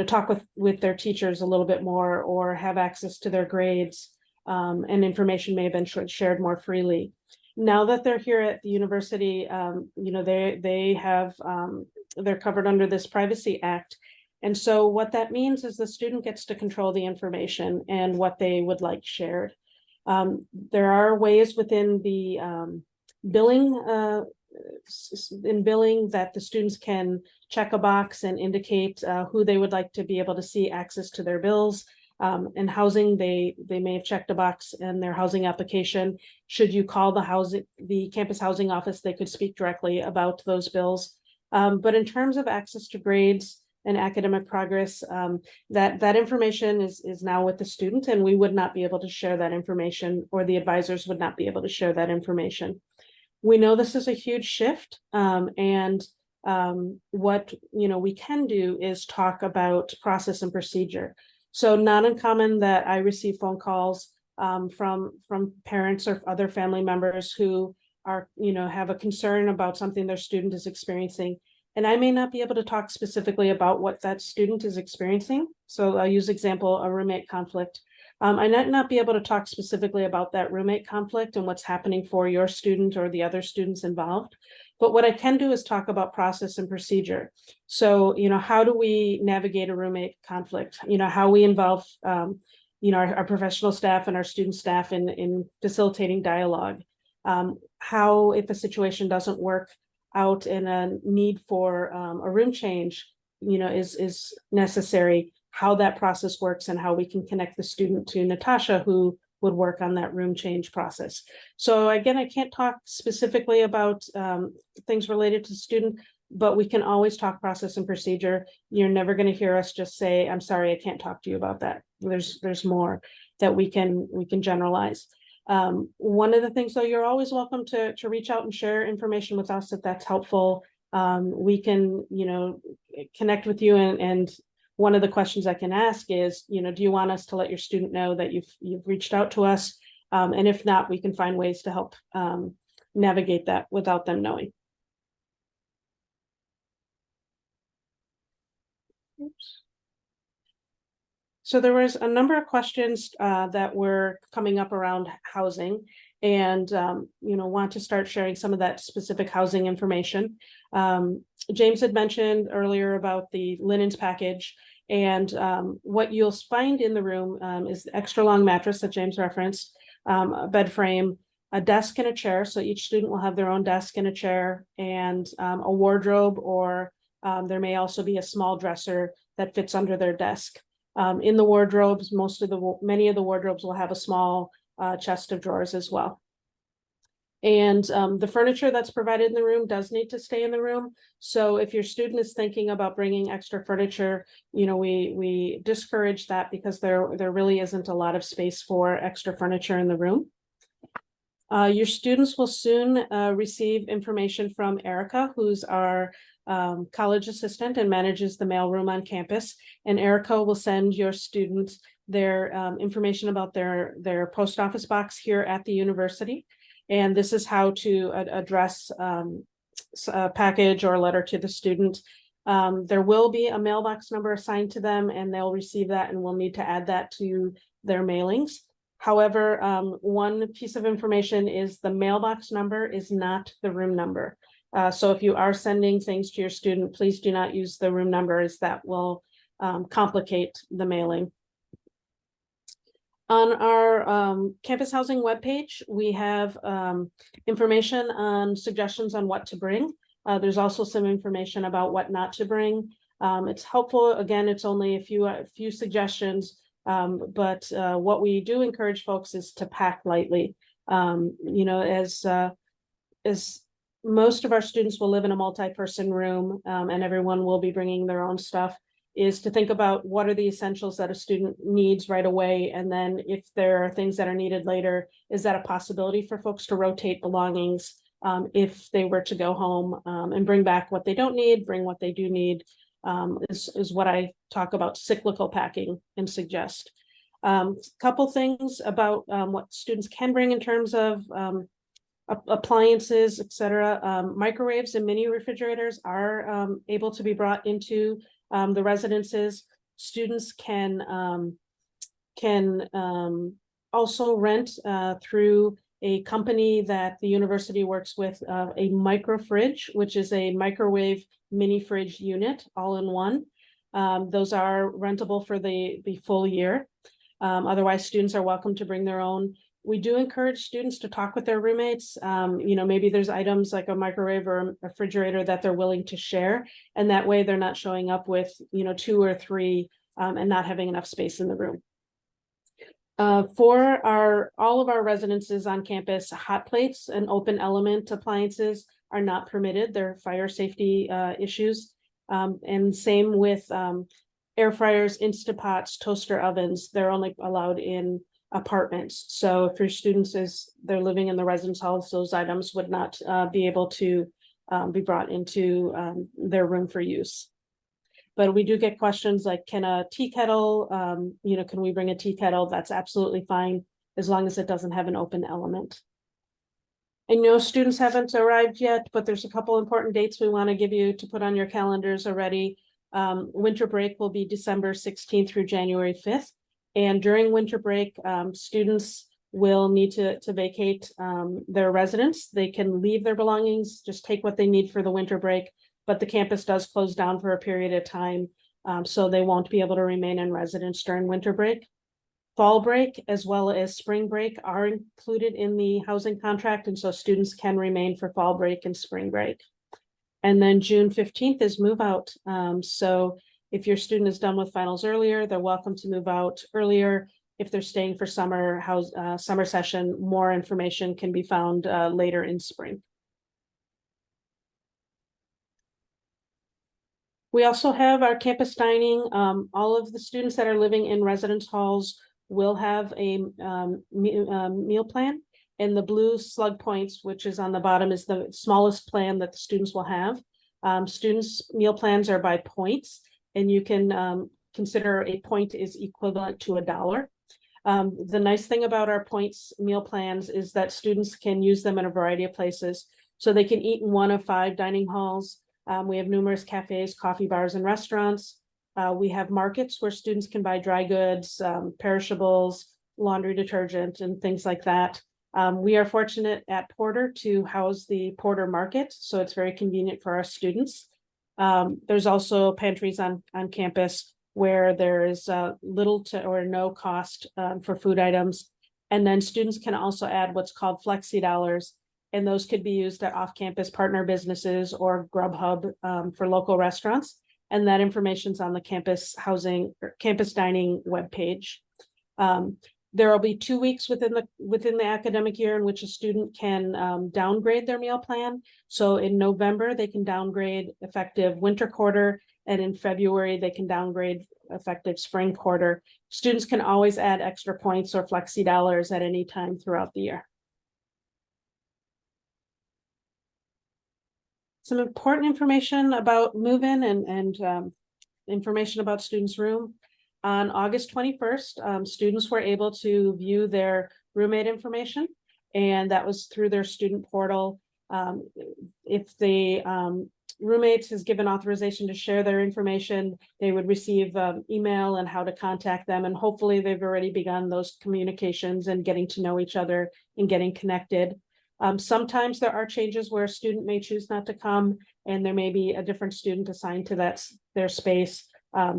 talk with their teachers a little bit more, or have access to their grades, and information may have been shared more freely. Now that they're here at the university, they're covered under this Privacy Act. And so what that means is the student gets to control the information and what they would like shared. There are ways within the billing that the students can check a box and indicate who they would like to be able to see access to their bills. And housing, they may have checked a box in their housing application. Should you call the campus housing office, they could speak directly about those bills. But in terms of access to grades and academic progress, that information is now with the student, and we would not be able to share that information, or the advisors would not be able to share that information. We know this is a huge shift, and what we can do is talk about process and procedure. So not uncommon that I receive phone calls from parents or other family members who are have a concern about something their student is experiencing, and I may not be able to talk specifically about what that student is experiencing. So I'll use example, a roommate conflict. I might not be able to talk specifically about that roommate conflict and what's happening for your student or the other students involved. But what I can do is talk about process and procedure. So, how do we navigate a roommate conflict? How we involve, our professional staff and our student staff in facilitating dialogue. How, if a situation doesn't work out and a need for a room change, is necessary, how that process works and how we can connect the student to Natasha, who would work on that room change process. So again, I can't talk specifically about things related to student, but we can always talk process and procedure. You're never going to hear us just say, I'm sorry, I can't talk to you about that. There's more that we can generalize. One of the things, though, you're always welcome to reach out and share information with us if that's helpful. We can, connect with you, and one of the questions I can ask is, do you want us to let your student know that you've reached out to us? And if not, we can find ways to help navigate that without them knowing. Oops. So there was a number of questions that were coming up around housing, and want to start sharing some of that specific housing information. James had mentioned earlier about the linens package, and what you'll find in the room is the extra long mattress that James referenced, a bed frame, a desk and a chair. So each student will have their own desk and a chair, and a wardrobe, or there may also be a small dresser that fits under their desk. In the wardrobes, many of the wardrobes will have a small chest of drawers as well. And the furniture that's provided in the room does need to stay in the room. So if your student is thinking about bringing extra furniture, we discourage that, because there really isn't a lot of space for extra furniture in the room. Your students will soon receive information from Erica, who's our college assistant and manages the mailroom on campus. And Erica will send your students their information about their post office box here at the university. And this is how to address a package or a letter to the student. There will be a mailbox number assigned to them, and they'll receive that, and we'll need to add that to their mailings. However, one piece of information is the mailbox number is not the room number. So if you are sending things to your student, please do not use the room number, as that will complicate the mailing. On our campus housing webpage, we have information on suggestions on what to bring. There's also some information about what not to bring. It's helpful. Again, it's only a few suggestions, but what we do encourage folks is to pack lightly. As most of our students will live in a multi-person room, and everyone will be bringing their own stuff, is to think about what are the essentials that a student needs right away. And then if there are things that are needed later, is that a possibility for folks to rotate belongings if they were to go home, and bring back what they don't need, bring what they do need, is what I talk about cyclical packing and suggest. Couple things about what students can bring in terms of appliances, etc. Microwaves and mini refrigerators are able to be brought into the residences. Students can also rent through a company that the university works with, a micro fridge, which is a microwave mini fridge unit all in one. Those are rentable for the full year. Otherwise, students are welcome to bring their own. We do encourage students to talk with their roommates. Maybe there's items like a microwave or a refrigerator that they're willing to share. And that way they're not showing up with, 2 or 3 and not having enough space in the room. For all of our residences on campus, hot plates and open element appliances are not permitted. They're fire safety issues. And same with air fryers, Instapots, toaster ovens. They're only allowed in apartments. So if your students, as they're living in the residence halls, those items would not be able to be brought into their room for use. But we do get questions like, can a tea kettle, can we bring a tea kettle? That's absolutely fine, as long as it doesn't have an open element. I know students haven't arrived yet, but there's a couple important dates we want to give you to put on your calendars already. Winter break will be December 16th through January 5th. And during winter break, students will need to vacate their residence. They can leave their belongings, just take what they need for the winter break, but the campus does close down for a period of time, so they won't be able to remain in residence during winter break. Fall break as well as spring break are included in the housing contract, and so students can remain for fall break and spring break. And then June 15th is move out. So if your student is done with finals earlier, they're welcome to move out earlier. If they're staying for summer session, more information can be found later in spring. We also have our campus dining. All of the students that are living in residence halls will have a meal plan. And the blue slug points, which is on the bottom, is the smallest plan that the students will have. Students' meal plans are by points, and you can consider a point is equivalent to $1. The nice thing about our points meal plans is that students can use them in a variety of places. So they can eat in one of 5 dining halls. We have numerous cafes, coffee bars, and restaurants. We have markets where students can buy dry goods, perishables, laundry detergent, and things like that. We are fortunate at Porter to house the Porter Market, so it's very convenient for our students. There's also pantries on campus where there is little to or no cost for food items. And then students can also add what's called Flexi Dollars, and those could be used at off-campus partner businesses or Grubhub for local restaurants. And that information's on the campus housing or campus dining webpage. There will be 2 weeks within the academic year in which a student can downgrade their meal plan. So in November, they can downgrade effective winter quarter, and in February, they can downgrade effective spring quarter. Students can always add extra points or Flexi Dollars at any time throughout the year. Some important information about move-in and information about students' room. On August 21st, students were able to view their roommate information, and that was through their student portal. If the roommate has given authorization to share their information, they would receive email and how to contact them, and hopefully they've already begun those communications and getting to know each other and getting connected. Sometimes there are changes where a student may choose not to come, and there may be a different student assigned to their space.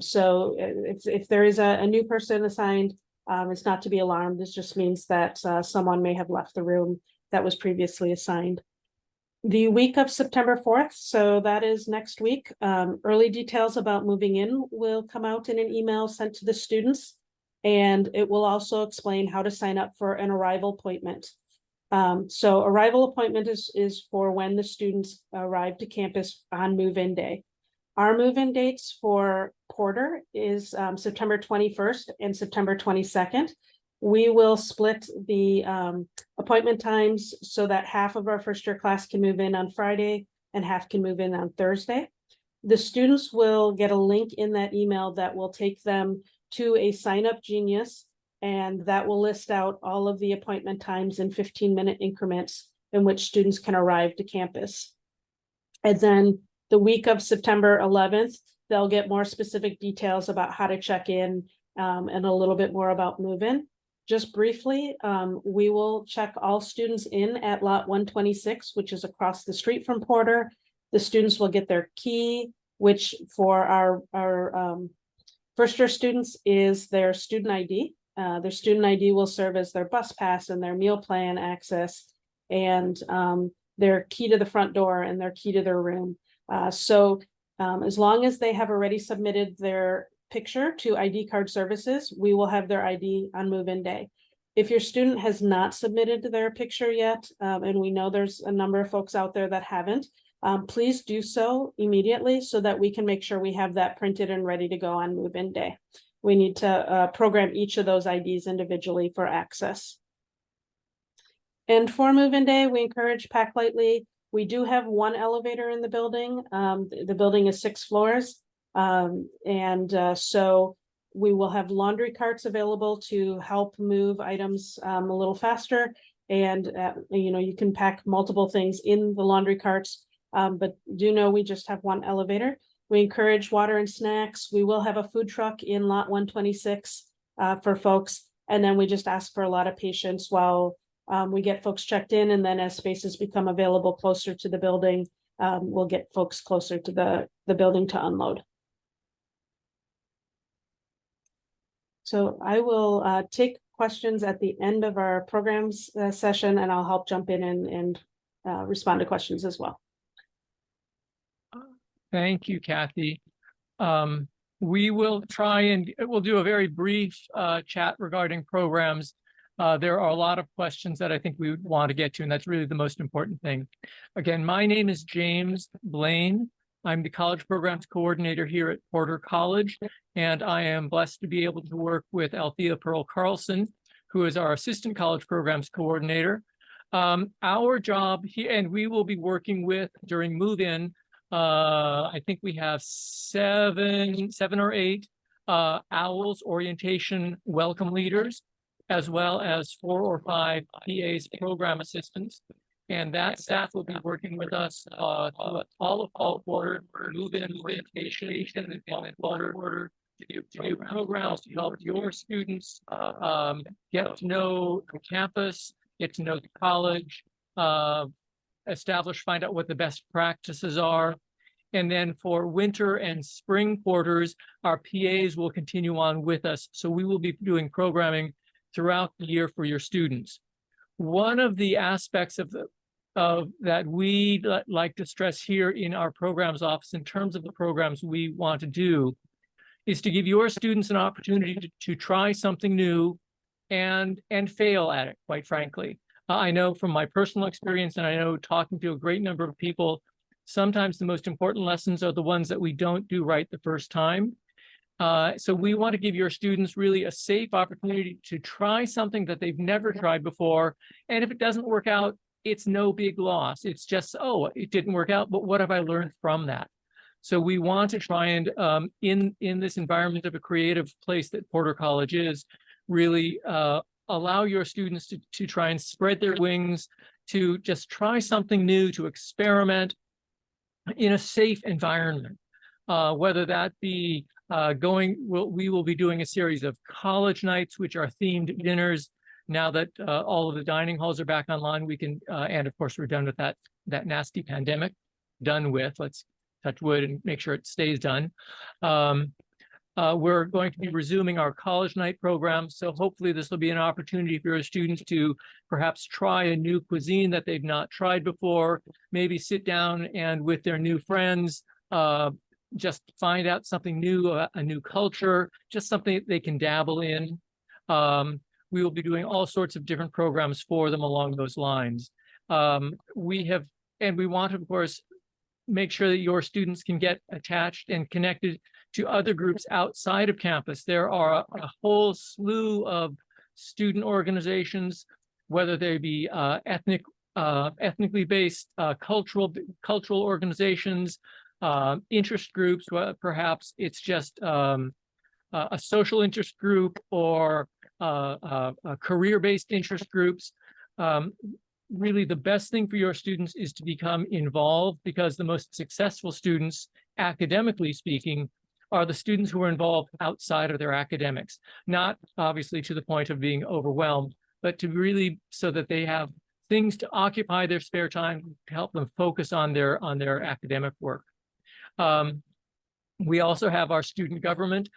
So if there is a new person assigned, it's not to be alarmed. This just means that someone may have left the room that was previously assigned. The week of September 4th, so that is next week, early details about moving in will come out in an email sent to the students, and it will also explain how to sign up for an arrival appointment. So arrival appointment is for when the students arrive to campus on move-in day. Our move-in dates for Porter is September 21st and September 22nd. We will split the appointment times so that half of our first-year class can move in on Friday and half can move in on Thursday. The students will get a link in that email that will take them to a Sign Up Genius, and that will list out all of the appointment times in 15-minute increments in which students can arrive to campus. And then the week of September 11th, they'll get more specific details about how to check in and a little bit more about move-in. Just briefly, we will check all students in at lot 126, which is across the street from Porter. The students will get their key, which for our first-year students is their student ID. their student ID will serve as their bus pass and their meal plan access, and their key to the front door and their key to their room. So as long as they have already submitted their picture to ID card services, we will have their ID on move-in day. If your student has not submitted their picture yet, and we know there's a number of folks out there that haven't, please do so immediately so that we can make sure we have that printed and ready to go on move-in day. We need to program each of those IDs individually for access. And for move-in day, we encourage pack lightly. We do have one elevator in the building. The building is 6 floors. So we will have laundry carts available to help move items a little faster. And, you can pack multiple things in the laundry carts, but do know we just have one elevator. We encourage water and snacks. We will have a food truck in lot 126 for folks. And then we just ask for a lot of patience while we get folks checked in. And then as spaces become available closer to the building, we'll get folks closer to the building to unload. So I will take questions at the end of our programs session, and I'll help jump in and respond to questions as well. Thank you, Kathy. We will try and we'll do a very brief chat regarding programs. There are a lot of questions that I think we would want to get to, and that's really the most important thing. Again, my name is James Blaine. I'm the College Programs Coordinator here at Porter College, and I am blessed to be able to work with Althea Pearl Carlson, who is our Assistant College Programs Coordinator. Our job here, and we will be working with during move-in, I think we have seven or eight OWLS orientation welcome leaders, as well as 4 or 5 PAs, program assistants. And that staff will be working with us all of fall quarter, move-in, orientation, and quarter to do programs to help your students get to know the campus, get to know the college, find out what the best practices are. And then for winter and spring quarters, our PAs will continue on with us. So we will be doing programming throughout the year for your students. One of the aspects of that we like to stress here in our programs office in terms of the programs we want to do is to give your students an opportunity to try something new and fail at it, quite frankly. I know from my personal experience, and I know talking to a great number of people, sometimes the most important lessons are the ones that we don't do right the first time. So we want to give your students really a safe opportunity to try something that they've never tried before. And if it doesn't work out, it's no big loss. It's just, oh, it didn't work out, but what have I learned from that? So we want to try and, in this environment of a creative place that Porter College is, really allow your students to try and spread their wings, to just try something new, to experiment in a safe environment, whether that be we will be doing a series of college nights, which are themed dinners. Now that all of the dining halls are back online, we can, and of course, we're done with that nasty pandemic, let's touch wood and make sure it stays done. We're going to be resuming our college night program. So hopefully this will be an opportunity for your students to perhaps try a new cuisine that they've not tried before, maybe sit down and with their new friends, just find out something new, a new culture, just something that they can dabble in. We will be doing all sorts of different programs for them along those lines. We want to, of course, make sure that your students can get attached and connected to other groups outside of campus. There are a whole slew of student organizations, whether they be ethnically based, cultural organizations, interest groups, perhaps it's just a social interest group or career-based interest groups. Really, the best thing for your students is to become involved, because the most successful students, academically speaking, are the students who are involved outside of their academics, not obviously to the point of being overwhelmed, but to really so that they have things to occupy their spare time to help them focus on their academic work. We also have our student government.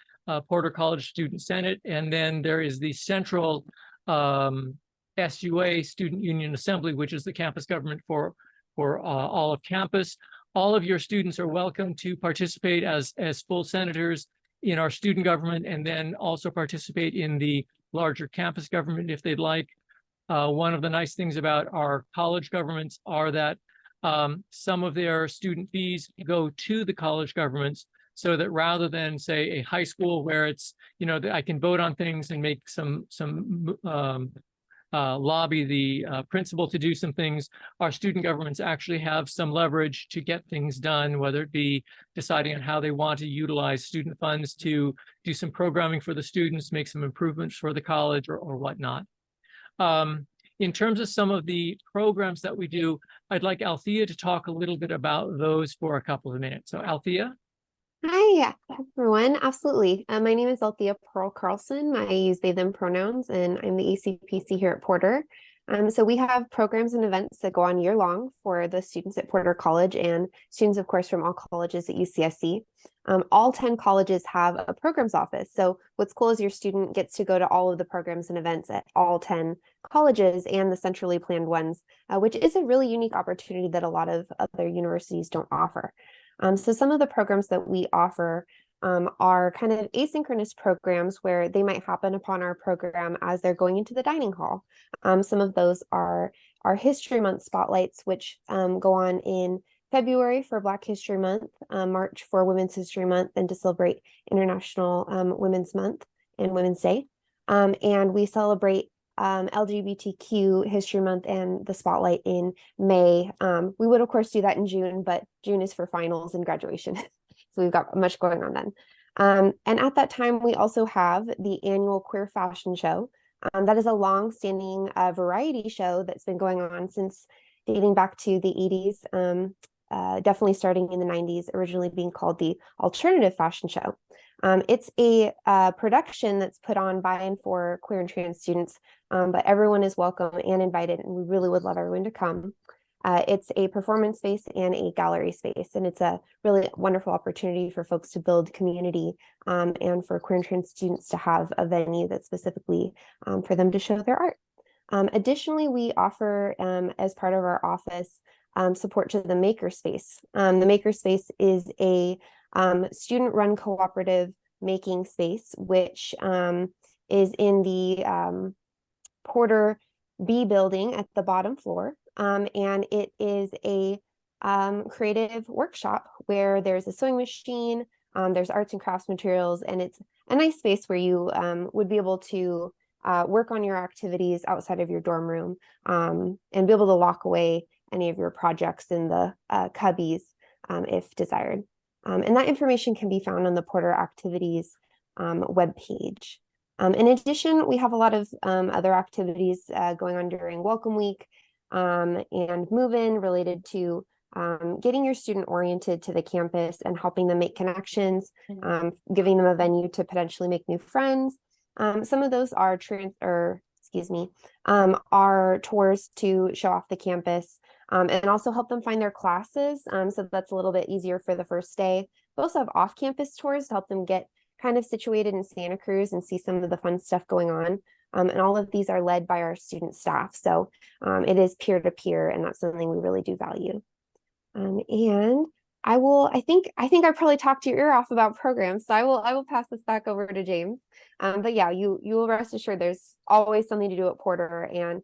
Porter College Student Senate, and then there is the central SUA Student Union Assembly, which is the campus government for all of campus. All of your students are welcome to participate as full senators in our student government, and then also participate in the larger campus government if they'd like. One of the nice things about our college governments are that some of their student fees go to the college governments, so that rather than, say, a high school where it's, you know, I can vote on things and make some lobby the principal to do some things, our student governments actually have some leverage to get things done, whether it be deciding on how they want to utilize student funds to do some programming for the students, make some improvements for the college, or whatnot. In terms of some of the programs that we do, I'd like Althea to talk a little bit about those for a couple of minutes. So Althea? Hi, everyone. Absolutely. My name is Althea Pearl Carlson. I use they, them pronouns, and I'm the ACPC here at Porter. So we have programs and events that go on year long for the students at Porter College and students, of course, from all colleges at UCSC. All 10 colleges have a programs office. So what's cool is your student gets to go to all of the programs and events at all 10 colleges and the centrally planned ones, which is a really unique opportunity that a lot of other universities don't offer. So some of the programs that we offer are kind of asynchronous programs where they might happen upon our program as they're going into the dining hall. Some of those are our History Month spotlights, which go on in February for Black History Month, March for Women's History Month, and to celebrate International Women's Month and Women's Day. And we celebrate LGBTQ History Month and the Spotlight in May. We would, of course, do that in June, but June is for finals and graduation. So we've got much going on then. And at that time, we also have the annual Queer Fashion Show. That is a long-standing variety show that's been going on since dating back to the 80s, definitely starting in the 90s, originally being called the Alternative Fashion Show. It's a production that's put on by and for queer and trans students, but everyone is welcome and invited, and we really would love everyone to come. It's a performance space and a gallery space, and it's a really wonderful opportunity for folks to build community and for queer and trans students to have a venue that's specifically for them to show their art. Additionally, we offer, as part of our office, support to the Makerspace. The Makerspace is a student-run cooperative making space, which is in the Porter B building at the bottom floor. And it is a creative workshop where there's a sewing machine, there's arts and crafts materials, and it's a nice space where you would be able to work on your activities outside of your dorm room and be able to lock away any of your projects in the cubbies if desired. And that information can be found on the Porter Activities webpage. In addition, we have a lot of other activities going on during Welcome Week and MoveIn related to getting your student oriented to the campus and helping them make connections, giving them a venue to potentially make new friends. Some of those are are tours to show off the campus and also help them find their classes. So that's a little bit easier for the first day. We also have off-campus tours to help them get kind of situated in Santa Cruz and see some of the fun stuff going on. And all of these are led by our student staff. So it is peer-to-peer, and that's something we really do value. And I think I probably talked your ear off about programs, so I will pass this back over to James. But yeah, you will rest assured there's always something to do at Porter, and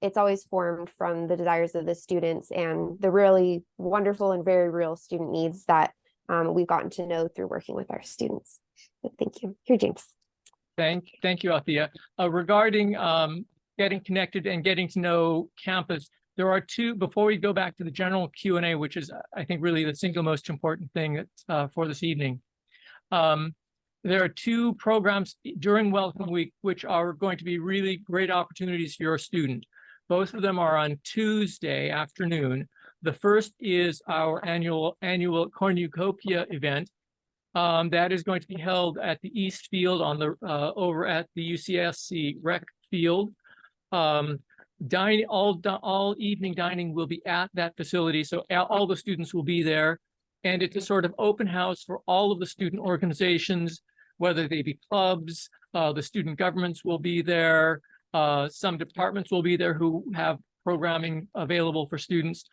it's always formed from the desires of the students and the really wonderful and very real student needs that we've gotten to know through working with our students. But thank you. Here, James. Thank you, Althea. Regarding getting connected and getting to know campus, there are two, before we go back to the general Q&A, which is, I think, really the single most important thing for this evening. There are two programs during Welcome Week, which are going to be really great opportunities for your student. Both of them are on Tuesday afternoon. The first is our annual Cornucopia event. That is going to be held at the East Field on the over at the UCSC Rec Field. All evening dining will be at that facility, so all the students will be there, and it's a sort of open house for all of the student organizations whether they be clubs, the student governments will be there, some departments will be there who have programming available for students.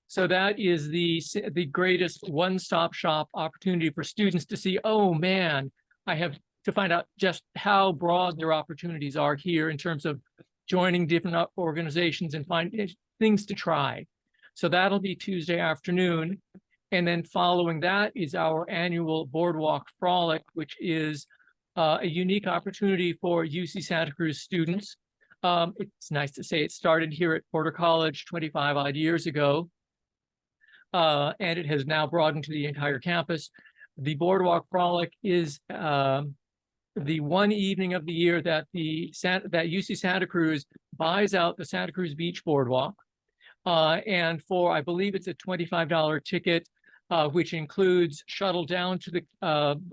So that is the greatest one-stop shop opportunity for students to see, oh man, I have to find out just how broad their opportunities are here in terms of joining different organizations and finding things to try. So that'll be Tuesday afternoon. And then following that is our annual Boardwalk Frolic, which is a unique opportunity for UC Santa Cruz students. It's nice to say it started here at Porter College 25 odd years ago. And it has now broadened to the entire campus. The Boardwalk Frolic is the one evening of the year that that UC Santa Cruz buys out the Santa Cruz Beach Boardwalk. And for, I believe it's a $25 ticket, which includes shuttle down to the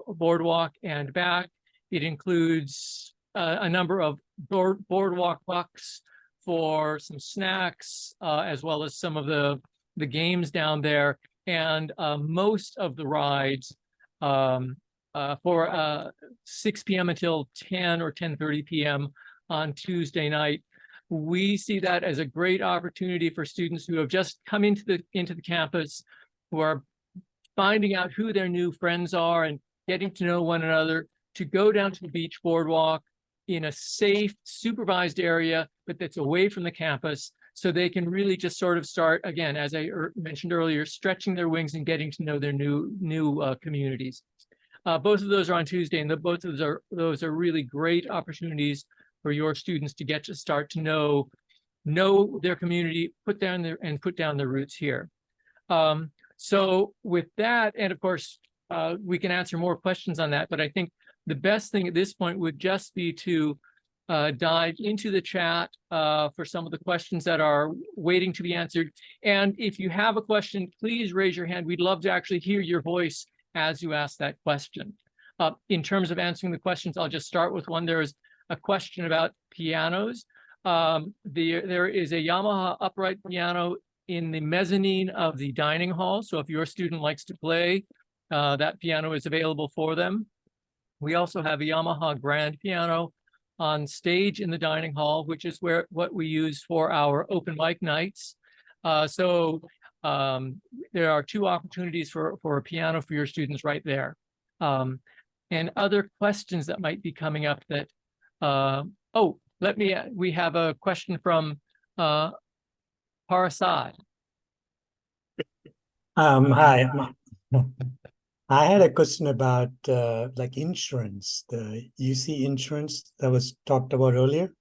boardwalk and back. It includes a number of boardwalk bucks for some snacks, as well as some of the games down there, and most of the rides for 6 p.m. until 10 or 10:30 p.m. on Tuesday night. We see that as a great opportunity for students who have just come into the campus, who are finding out who their new friends are and getting to know one another, to go down to the beach boardwalk in a safe, supervised area, but that's away from the campus, so they can really just sort of start, again, as I mentioned earlier, stretching their wings and getting to know their new communities. Both of those are on Tuesday, and both of those are really great opportunities for your students to get to start to know their community, put down their roots here. So with that, and of course, we can answer more questions on that, but I think the best thing at this point would just be to dive into the chat for some of the questions that are waiting to be answered. And if you have a question, please raise your hand. We'd love to actually hear your voice as you ask that question. In terms of answering the questions, I'll just start with one. There is a question about pianos. There is a Yamaha upright piano in the mezzanine of the dining hall. So if your student likes to play, that piano is available for them. We also have a Yamaha grand piano on stage in the dining hall, which is what we use for our open mic nights. So there are two opportunities for a piano for your students right there. And other questions that might be coming up that, we have a question from Parasad. Hi. I had a question about like insurance, the UC insurance that was talked about earlier.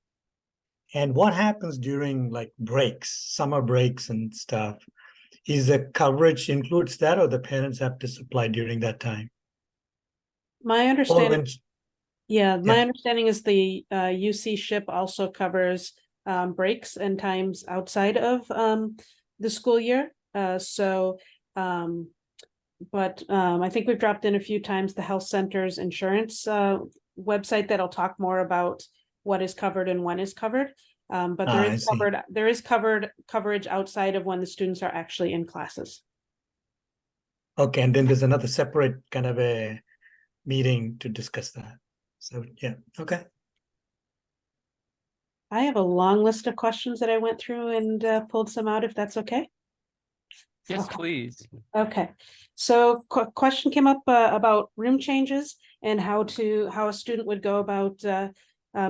And what happens during like breaks, summer breaks and stuff? Is the coverage includes that, or the parents have to supply during that time? My understanding, my understanding is the UC ship also covers breaks and times outside of the school year. But I think we've dropped in a few times the health center's insurance website that'll talk more about what is covered and when is covered. But there is coverage outside of when the students are actually in classes. Okay, and then there's another separate kind of a meeting to discuss that. So yeah, okay. I have a long list of questions that I went through and pulled some out, if that's okay. Yes, okay. Please. Okay, so question came up about room changes and how a student would go about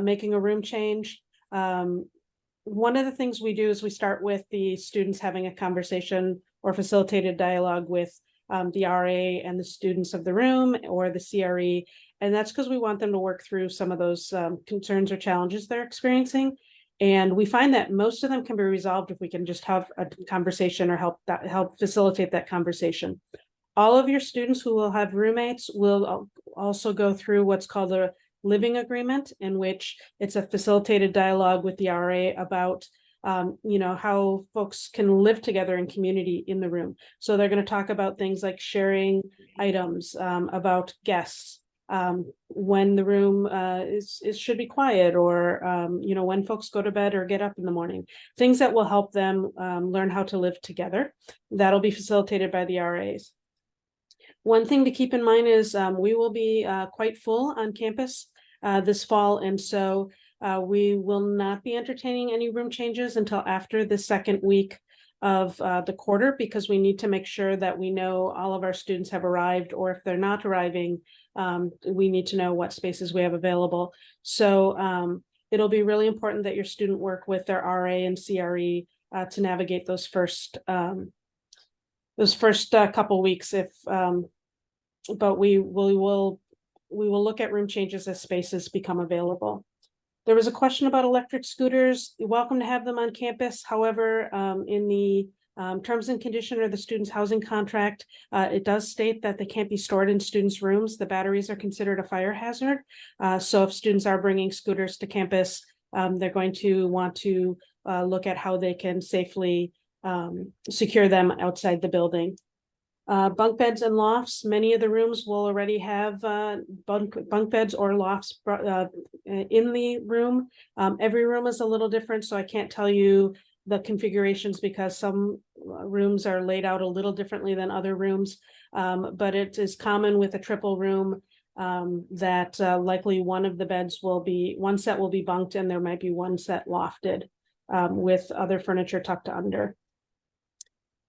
making a room change. One of the things we do is we start with the students having a conversation or facilitated dialogue with the RA and the students of the room or the CRE. And that's because we want them to work through some of those concerns or challenges they're experiencing. And we find that most of them can be resolved if we can just have a conversation or help facilitate that conversation. All of your students who will have roommates will also go through what's called a living agreement, in which it's a facilitated dialogue with the RA about how folks can live together in community in the room. So they're going to talk about things like sharing items, about guests, when the room should be quiet, or when folks go to bed or get up in the morning, things that will help them learn how to live together. That'll be facilitated by the RAs. One thing to keep in mind is we will be quite full on campus this fall, and so we will not be entertaining any room changes until after the second week of the quarter, because we need to make sure that we know all of our students have arrived, or if they're not arriving, we need to know what spaces we have available. So it'll be really important that your student work with their RA and CRE to navigate those first couple weeks. But we will look at room changes as spaces become available. There was a question about electric scooters. You're welcome to have them on campus. However, in the terms and condition or the student's housing contract, it does state that they can't be stored in students' rooms. The batteries are considered a fire hazard. So if students are bringing scooters to campus, they're going to want to look at how they can safely secure them outside the building. Bunk beds and lofts. Many of the rooms will already have bunk beds or lofts in the room. Every room is a little different, so I can't tell you the configurations because some rooms are laid out a little differently than other rooms. But it is common with a triple room that likely one of the beds will be, one set will be bunked and there might be one set lofted with other furniture tucked under.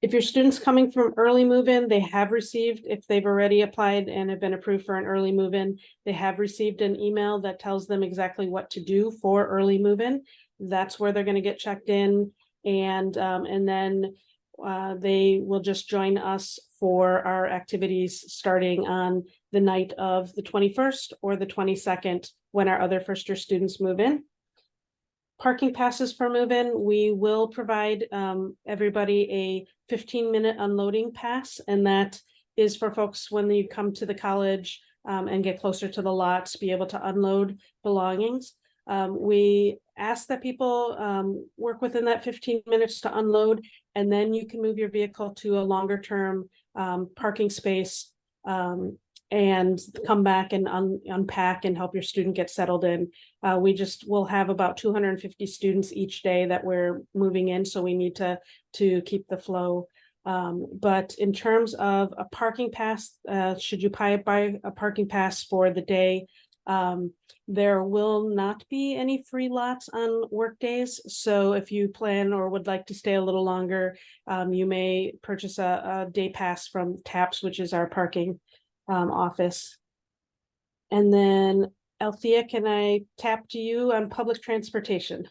If your student's coming from early move-in, they have received, if they've already applied and have been approved for an early move-in, they have received an email that tells them exactly what to do for early move-in. That's where they're going to get checked in, and then they will just join us for our activities starting on the night of the 21st or the 22nd when our other first-year students move in. Parking passes for move-in, we will provide everybody a 15-minute unloading pass, and that is for folks when you come to the college and get closer to the lots, be able to unload belongings. We ask that people work within that 15 minutes to unload, and then you can move your vehicle to a longer term parking space and come back and unpack and help your student get settled in. We just will have about 250 students each day that we're moving in, so we need to keep the flow. But in terms of a parking pass, should you buy a parking pass for the day, there will not be any free lots on work days. So if you plan or would like to stay a little longer, you may purchase a day pass from TAPS, which is our parking office. And then Althea, can I tap to you on public transportation?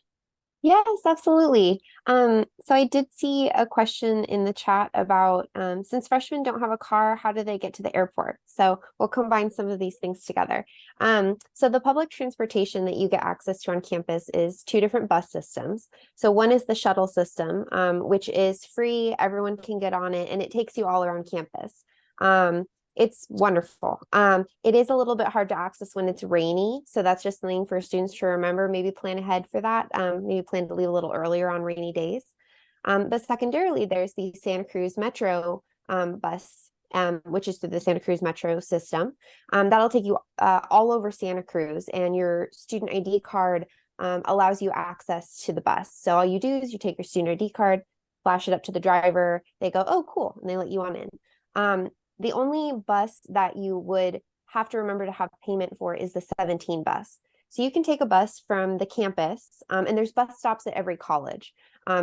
Yes, absolutely. So I did see a question in the chat about since freshmen don't have a car, how do they get to the airport? So we'll combine some of these things together. So the public transportation that you get access to on campus is two different bus systems. So one is the shuttle system, which is free, everyone can get on it, and it takes you all around campus. It's wonderful. It is a little bit hard to access when it's rainy. So that's just something for students to remember, maybe plan ahead for that. Maybe plan to leave a little earlier on rainy days. But secondarily, there's the Santa Cruz Metro bus, which is through the Santa Cruz Metro system. That'll take you all over Santa Cruz, and your student ID card allows you access to the bus. So all you do is you take your student ID card, flash it up to the driver, they go, oh, cool, and they let you on in. The only bus that you would have to remember to have payment for is the 17 bus. So you can take a bus from the campus, and there's bus stops at every college.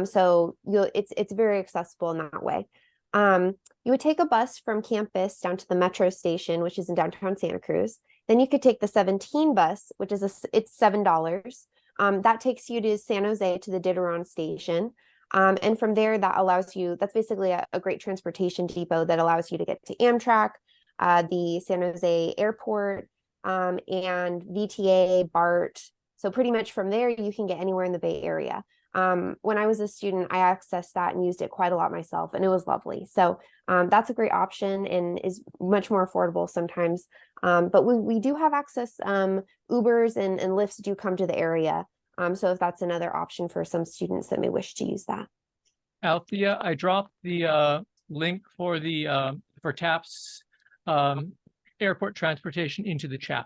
So it's very accessible in that way. You would take a bus from campus down to the metro station, which is in downtown Santa Cruz. Then you could take the 17 bus, which is it's $7. That takes you to San Jose to the Diderot station. And from there, that allows you, that's basically a great transportation depot that allows you to get to Amtrak, the San Jose airport, and VTA, BART. So pretty much from there, you can get anywhere in the Bay Area. When I was a student, I accessed that and used it quite a lot myself, and it was lovely. So that's a great option and is much more affordable sometimes. But we do have access, Ubers and Lyfts do come to the area. So if that's another option for some students that may wish to use that. Althea, I dropped the link for the for TAPS airport transportation into the chat.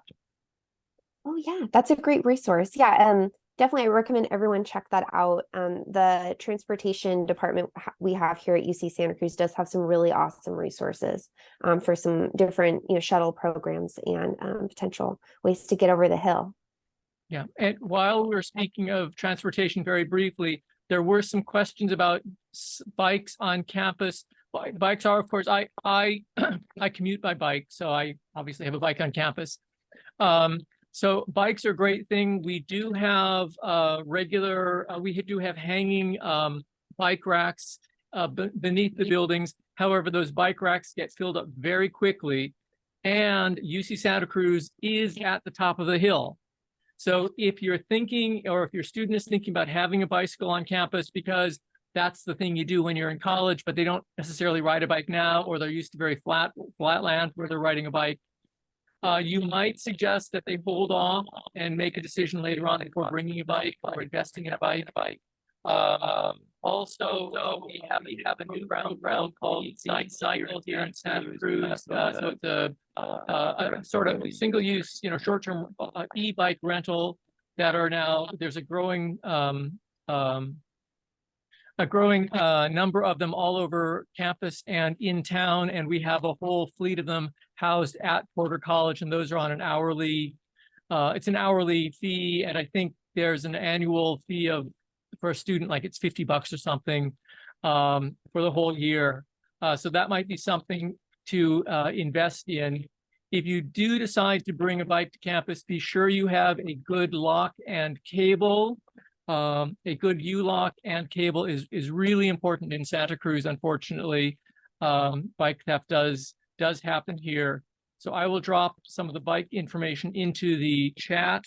Oh yeah, that's a great resource. Yeah, Definitely, I recommend everyone check that out. The transportation department we have here at UC Santa Cruz does have some really awesome resources for some different, shuttle programs and potential ways to get over the hill. Yeah, and while we're speaking of transportation very briefly, there were some questions about bikes on campus. Bikes are, of course, I commute by bike, so I obviously have a bike on campus. So bikes are a great thing. We do have we do have hanging bike racks beneath the buildings. However, those bike racks get filled up very quickly, and UC Santa Cruz is at the top of the hill. So if you're thinking, or if your student is thinking about having a bicycle on campus, because that's the thing you do when you're in college, but they don't necessarily ride a bike now, or they're used to very flat land where they're riding a bike, you might suggest that they hold off and make a decision later on before bringing a bike or investing in a bike. Also, we have a new round called Night Cycle here in Santa Cruz. So it's a sort of single-use, short-term e-bike rental that are now, there's a growing number of them all over campus and in town, and we have a whole fleet of them housed at Porter College, and those are on an hourly, it's an hourly fee, and I think there's an annual fee for a student, like it's $50 or something for the whole year. So that might be something to invest in. If you do decide to bring a bike to campus, be sure you have a good lock and cable. A good U-lock and cable is really important in Santa Cruz. Unfortunately, bike theft does happen here. So I will drop some of the bike information into the chat.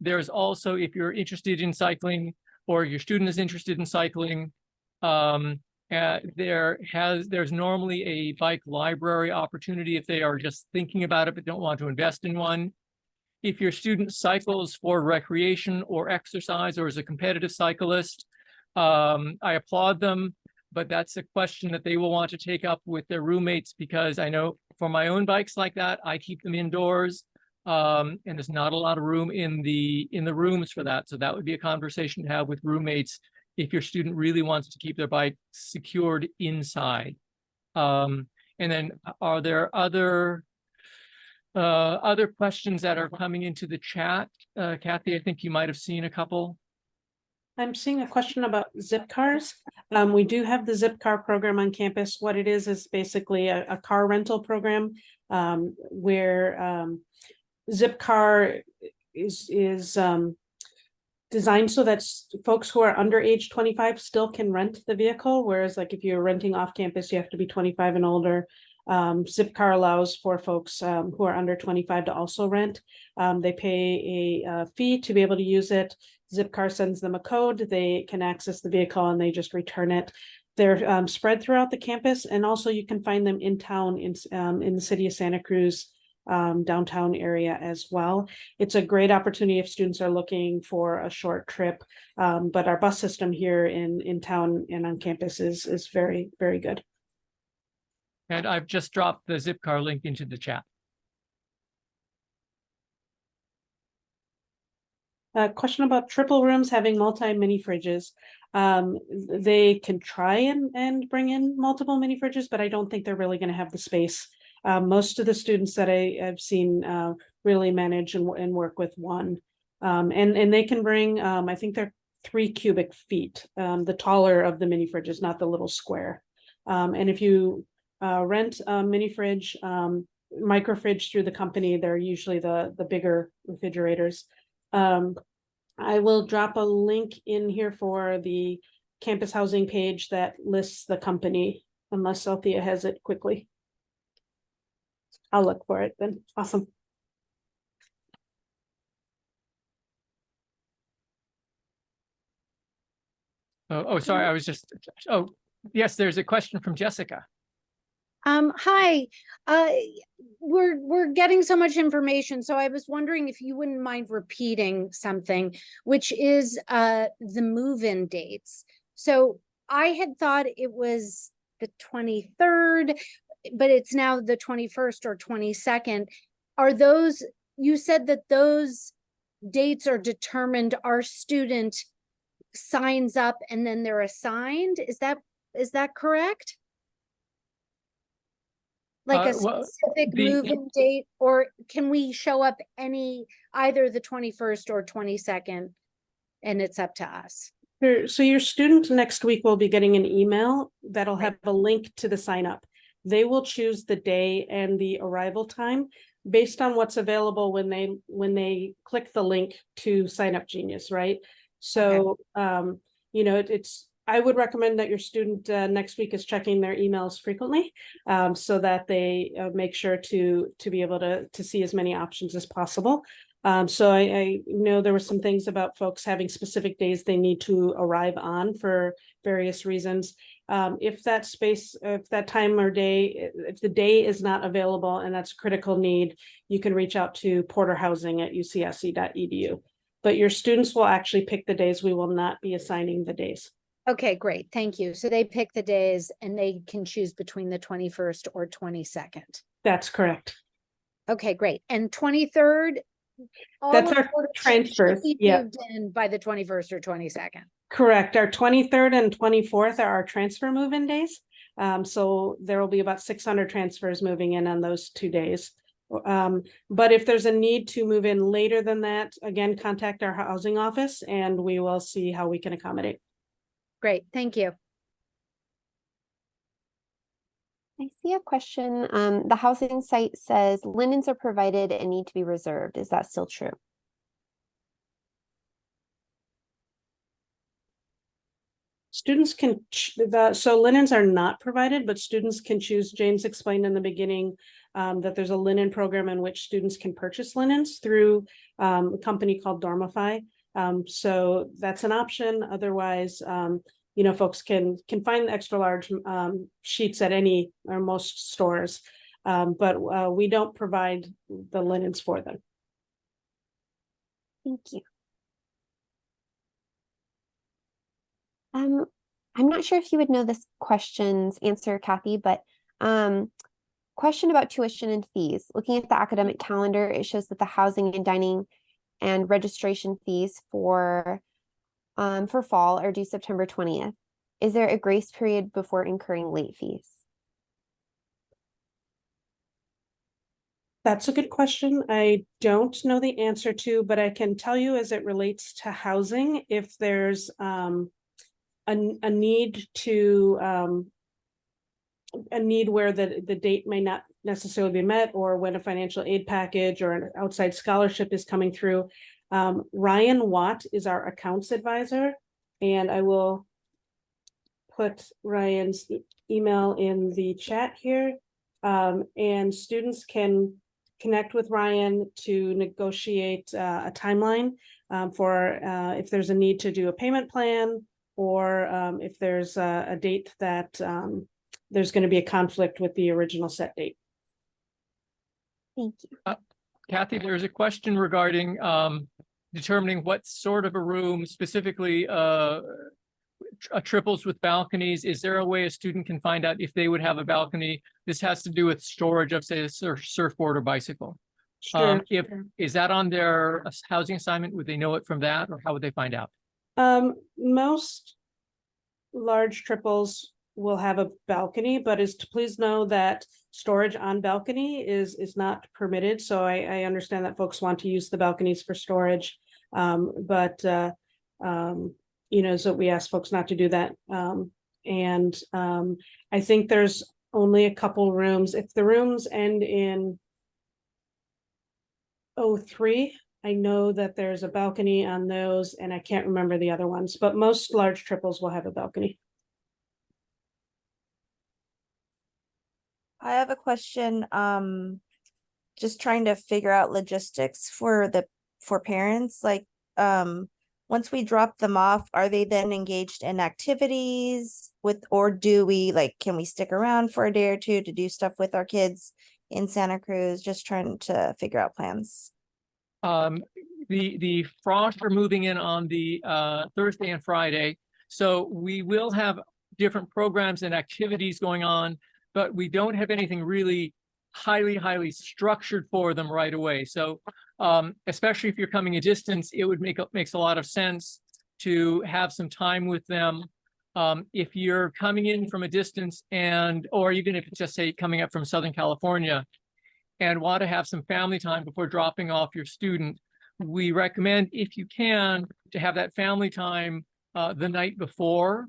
There's also, if you're interested in cycling or your student is interested in cycling, there's normally a bike library opportunity if they are just thinking about it but don't want to invest in one. If your student cycles for recreation or exercise or is a competitive cyclist, I applaud them, but that's a question that they will want to take up with their roommates, because I know for my own bikes like that, I keep them indoors, and there's not a lot of room in the rooms for that. So that would be a conversation to have with roommates if your student really wants to keep their bike secured inside. And then are there other questions that are coming into the chat? Kathy, I think you might have seen a couple. I'm seeing a question about zip cars. We do have the zip car program on campus. What it is basically a car rental program where zip car is designed so that folks who are under age 25 still can rent the vehicle. Whereas like if you're renting off campus, you have to be 25 and older. Zipcar allows for folks who are under 25 to also rent. They pay a fee to be able to use it. Zipcar sends them a code. They can access the vehicle and they just return it. They're spread throughout the campus, and also you can find them in town in the city of Santa Cruz downtown area as well. It's a great opportunity if students are looking for a short trip. But our bus system here in town and on campus is very, very good. And I've just dropped the Zipcar link into the chat. A question about triple rooms having multi-mini fridges. They can try and bring in multiple mini fridges, but I don't think they're really going to have the space. Most of the students that I've seen really manage and work with one. And they can bring, I think they're 3 cubic feet, the taller of the mini fridges, not the little square. And if you rent a mini fridge, micro fridge through the company, they're usually the bigger refrigerators. I will drop a link in here for the campus housing page that lists the company, unless Althea has it quickly. I'll look for it then. Awesome. Oh, sorry. I was just, oh, yes, there's a question from Jessica. Hi, we're getting so much information, so I was wondering if you wouldn't mind repeating something, which is the move-in dates. So I had thought it was the 23rd, but it's now the 21st or 22nd. Are those, you said that those dates are determined, our student signs up and then they're assigned. Is that correct? Like a Well, specific the- move-in date, or can we show up either the 21st or 22nd, and it's up to us? So your student next week will be getting an email that'll have a link to the sign up. They will choose the day and the arrival time based on what's available when they click the link to Sign Up Genius, right? So, you know, I would recommend that your student next week is checking their emails frequently, so that they make sure to be able to see as many options as possible. So I know there were some things about folks having specific days they need to arrive on for various reasons. If that time or day, if the day is not available and that's a critical need, you can reach out to porterhousing@ucsc.edu. But your students will actually pick the days. We will not be assigning the days. Okay, great. Thank you. So they pick the days and they can choose between the 21st or 22nd. That's correct. Okay, great. And 23rd, That's of our Porter transfers, should be yeah. moved in by the 21st or 22nd. Correct. Our 23rd and 24th are our transfer move-in days. So there will be about 600 transfers moving in on those 2 days. But if there's a need to move in later than that, again, contact our housing office and we will see how we can accommodate. Great, thank you. I see a question. The housing site says linens are provided and need to be reserved. Is that still true? Students can, so linens are not provided, but students can choose. James explained in the beginning that there's a linen program in which students can purchase linens through a company called Dormify. So that's an option. Otherwise, you know, folks can find extra large sheets at any or most stores, but we don't provide the linens for them. Thank you. I'm not sure if you would know this question's answer, Kathy, but question about tuition and fees. Looking at the academic calendar, it shows that the housing and dining and registration fees for fall are due September 20th. Is there a grace period before incurring late fees? That's a good question. I don't know the answer to, but I can tell you as it relates to housing, if there's a need to a need where the date may not necessarily be met, or when a financial aid package or an outside scholarship is coming through. Ryan Watt is our accounts advisor, and I will put Ryan's email in the chat here. And students can connect with Ryan to negotiate a timeline for if there's a need to do a payment plan, or if there's a date that there's going to be a conflict with the original set date. Thank you. Kathy, there's a question regarding determining what sort of a room, specifically triples with balconies. Is there a way a student can find out if they would have a balcony? This has to do with storage of, say, a surfboard or bicycle. Sure. Is that on their housing assignment? Would they know it from that, or how would they find out? Most large triples will have a balcony, but please know that storage on balcony is not permitted. So I understand that folks want to use the balconies for storage, but you know, so we ask folks not to do that. And I think there's only a couple rooms. If the rooms end in 03, I know that there's a balcony on those, and I can't remember the other ones, but most large triples will have a balcony. I have a question, just trying to figure out logistics for parents. Like, once we drop them off, are they then engaged in activities or do we, can we stick around for a day or two to do stuff with our kids in Santa Cruz? Just trying to figure out plans. The Frost are moving in on the Thursday and Friday, so we will have different programs and activities going on, but we don't have anything really highly structured for them right away. So especially if you're coming a distance, it would makes a lot of sense to have some time with them. If you're coming in from a distance or even if it's just say coming up from Southern California and want to have some family time before dropping off your student, we recommend, if you can, to have that family time the night before,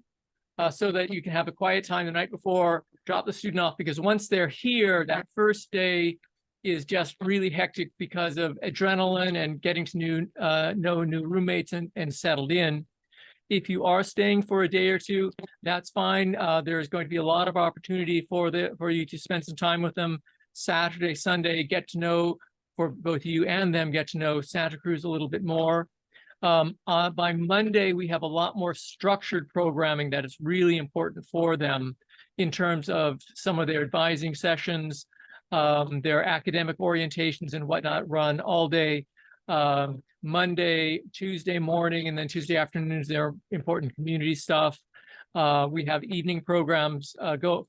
so that you can have a quiet time the night before, drop the student off, because once they're here, that first day is just really hectic because of adrenaline and getting to know new roommates and settled in. If you are staying for a day or two, that's fine. There's going to be a lot of opportunity for you to spend some time with them Saturday, Sunday, get to know, for both you and them, get to know Santa Cruz a little bit more. By Monday, we have a lot more structured programming that is really important for them in terms of some of their advising sessions, their academic orientations and whatnot run all day. Monday, Tuesday morning, and then Tuesday afternoons, their important community stuff. We have evening programs,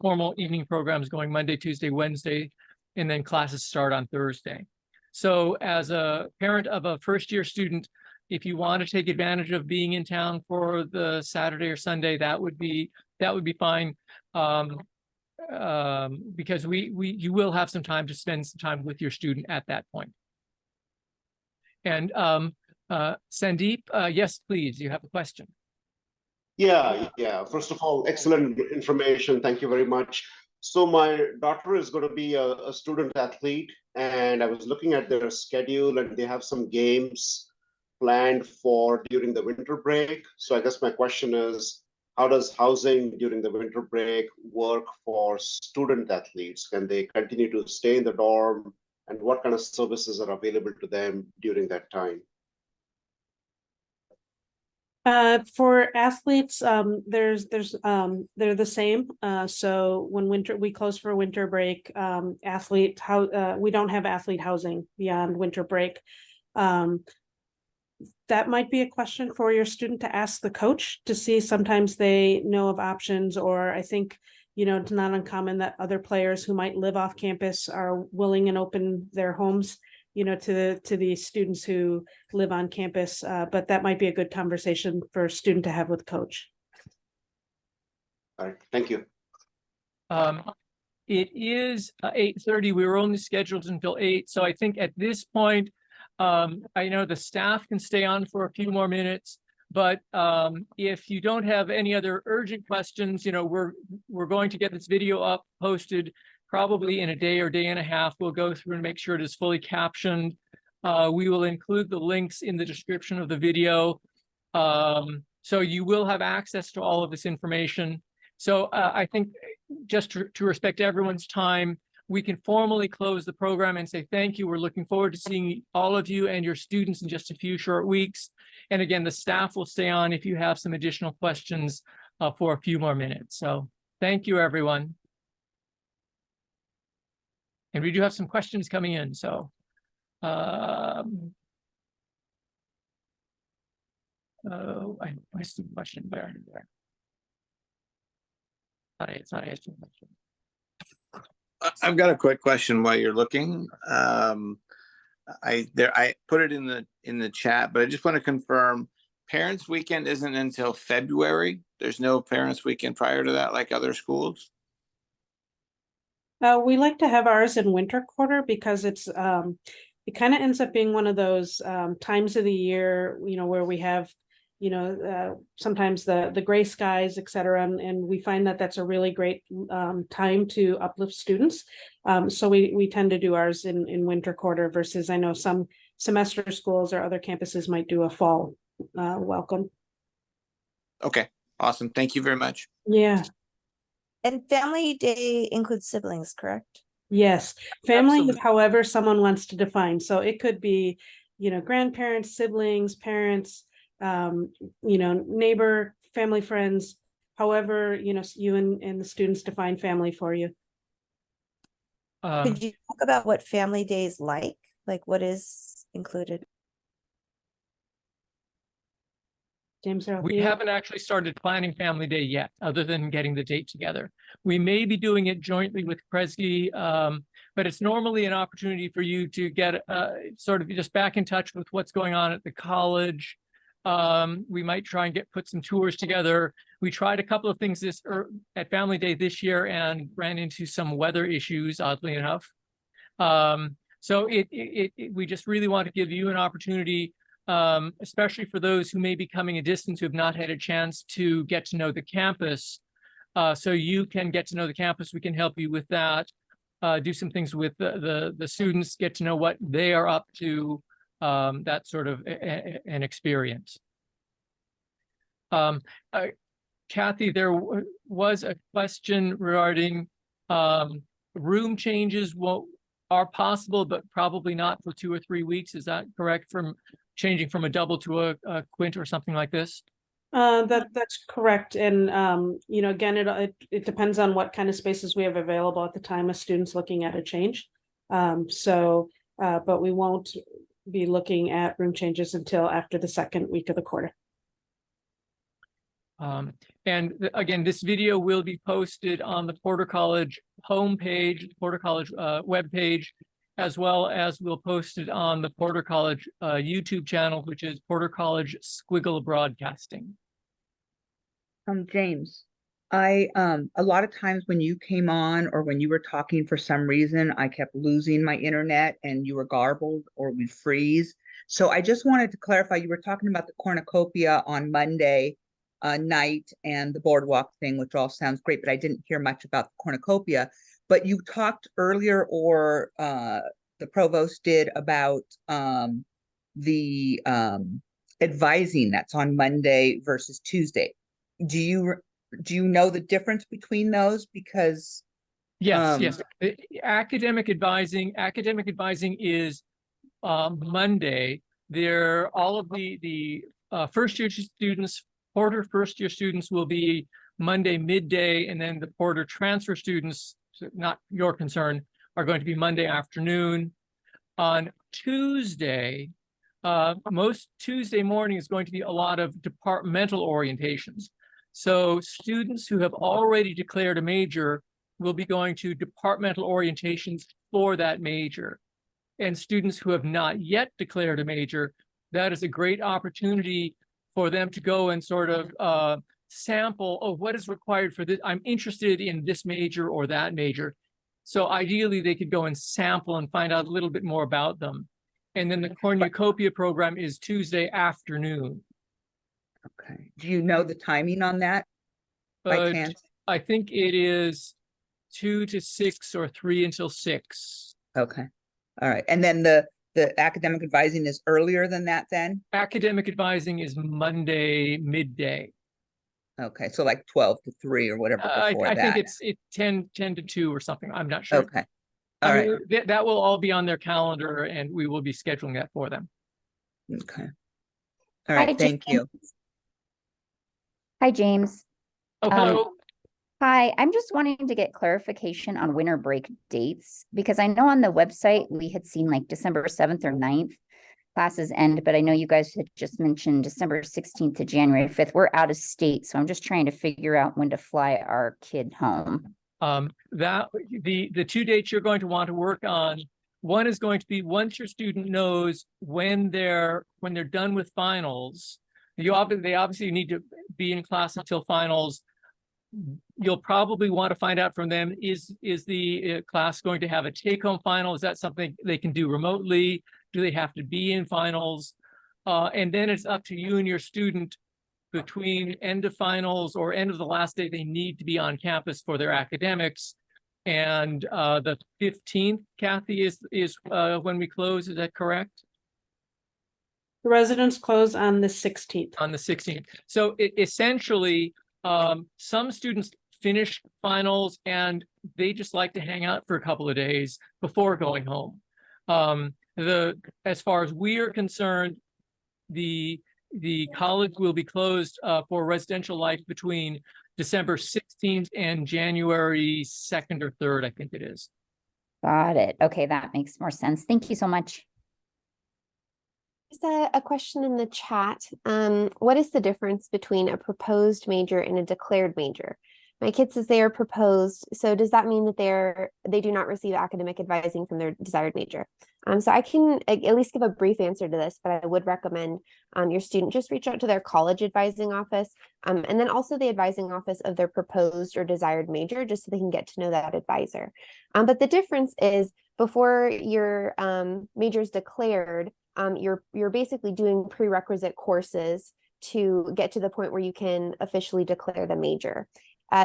formal evening programs going Monday, Tuesday, Wednesday, and then classes start on Thursday. So as a parent of a first-year student, if you want to take advantage of being in town for the Saturday or Sunday, that would be fine, because you will have some time to spend some time with your student at that point. And Sandeep, yes, please, you have a question. Yeah. First of all, excellent information. Thank you very much. So my daughter is going to be a student athlete, and I was looking at their schedule, and they have some games planned for during the winter break. So I guess my question is, how does housing during the winter break work for student athletes? Can they continue to stay in the dorm? And what kind of services are available to them during that time? For athletes, they're the same. So when we close for winter break, we don't have athlete housing beyond winter break. That might be a question for your student to ask the coach to see. Sometimes they know of options, or I think, it's not uncommon that other players who might live off campus are willing and open their homes, to the students who live on campus. But that might be a good conversation for a student to have with coach. All right, thank you. It is 8:30. We were only scheduled until 8. So I think at this point, I know the staff can stay on for a few more minutes, but if you don't have any other urgent questions, we're going to get this video up, posted probably in a day or day and a half. We'll go through and make sure it is fully captioned. We will include the links in the description of the video. So you will have access to all of this information. So I think just to respect everyone's time, we can formally close the program and say thank you. We're looking forward to seeing all of you and your students in just a few short weeks. And again, the staff will stay on if you have some additional questions for a few more minutes. So thank you, everyone. And we do have some questions coming in. So I missed some question there. It's not asking a question. I've got a quick question while you're looking. I put it in the chat, but I just want to confirm Parents Weekend isn't until February. There's no Parents Weekend prior to that, like other schools. We like to have ours in winter quarter because it kind of ends up being one of those times of the year, where we have, sometimes the gray skies, et cetera. And we find that that's a really great time to uplift students. So we tend to do ours in winter quarter versus I know some semester schools or other campuses might do a fall welcome. Okay, awesome. Thank you very much. Yeah. And Family Day includes siblings, correct? Yes. Family is Absolutely. however someone wants to define. So it could be, grandparents, siblings, parents, neighbor, family, friends, however, you and the students define family for you. Could you talk about what Family Day is like what is included? James, We haven't actually started planning Family Day yet, other than getting the date together. We may be doing it jointly with Kresge. but it's normally an opportunity for you to get sort of just back in touch with what's going on at the college. We might try and put some tours together. We tried a couple of things at Family Day this year and ran into some weather issues, oddly enough. So we just really want to give you an opportunity, especially for those who may be coming a distance who have not had a chance to get to know the campus. So you can get to know the campus. We can help you with that. Do some things with the students, get to know what they are up to. That sort of an experience. Kathy, there was a question regarding room changes are possible, but probably not for 2 or 3 weeks. Is that correct? From changing from a double to a quint or something like this? That's correct. And, you know, again, it depends on what kind of spaces we have available at the time a student's looking at a change. But we won't be looking at room changes until after the second week of the quarter. And again, this video will be posted on the Porter College homepage, Porter College webpage, as well as we'll post it on the Porter College YouTube channel, which is Porter College Squiggle Broadcasting. James, a lot of times when you came on or when you were talking, for some reason, I kept losing my internet and you were garbled or would freeze. So I just wanted to clarify, you were talking about the Cornucopia on Monday night and the Boardwalk thing, which all sounds great, but I didn't hear much about the Cornucopia. But you talked earlier, or the provost did, about the advising that's on Monday versus Tuesday. Do you know the difference between those? Because yes. Academic advising is Monday. All of the first year students, Porter first year students, will be Monday midday, and then the Porter transfer students, not your concern, are going to be Monday afternoon. On Tuesday, most Tuesday morning is going to be a lot of departmental orientations. So students who have already declared a major will be going to departmental orientations for that major. And students who have not yet declared a major, that is a great opportunity for them to go and sort of sample, what is required for this? I'm interested in this major or that major. So ideally, they could go and sample and find out a little bit more about them. And then the Cornucopia program is Tuesday afternoon. Okay. Do you know the timing on that by chance? I think it is 2 to 6 or 3 until 6. Okay. All right. And then the academic advising is earlier than that then? Academic advising is Monday midday. Okay. So like 12 to 3 or whatever before I that. think it's 10 to 2 or something. I'm not sure. Okay. All right. That will all be on their calendar and we will be scheduling that for them. Okay. All right. Thank you. Hi, James. Oh, hello. Hi, I'm just wanting to get clarification on winter break dates, because I know on the website we had seen like December 7th or 9th classes end, but I know you guys had just mentioned December 16th to January 5th. We're out of state, so I'm just trying to figure out when to fly our kid home. The 2 dates you're going to want to work on, one is going to be once your student knows when they're done with finals. They obviously need to be in class until finals. You'll probably want to find out from them, is the class going to have a take-home final? Is that something they can do remotely? Do they have to be in finals? And then it's up to you and your student between end of finals or end of the last day they need to be on campus for their academics. And the 15th, Kathy, is when we close. Is that correct? The residents close on the 16th. On the 16th. So essentially, some students finish finals and they just like to hang out for a couple of days before going home. As far as we are concerned, the college will be closed for residential life between December 16th and January 2nd or 3rd, I think it is. Got it. Okay, that makes more sense. Thank you so much. There's a question in the chat. What is the difference between a proposed major and a declared major? My kid says they are proposed. So does that mean that they do not receive academic advising from their desired major? So I can at least give a brief answer to this, but I would recommend your student just reach out to their college advising office, and then also the advising office of their proposed or desired major, just so they can get to know that advisor. But the difference is before your major is declared, you're basically doing prerequisite courses to get to the point where you can officially declare the major.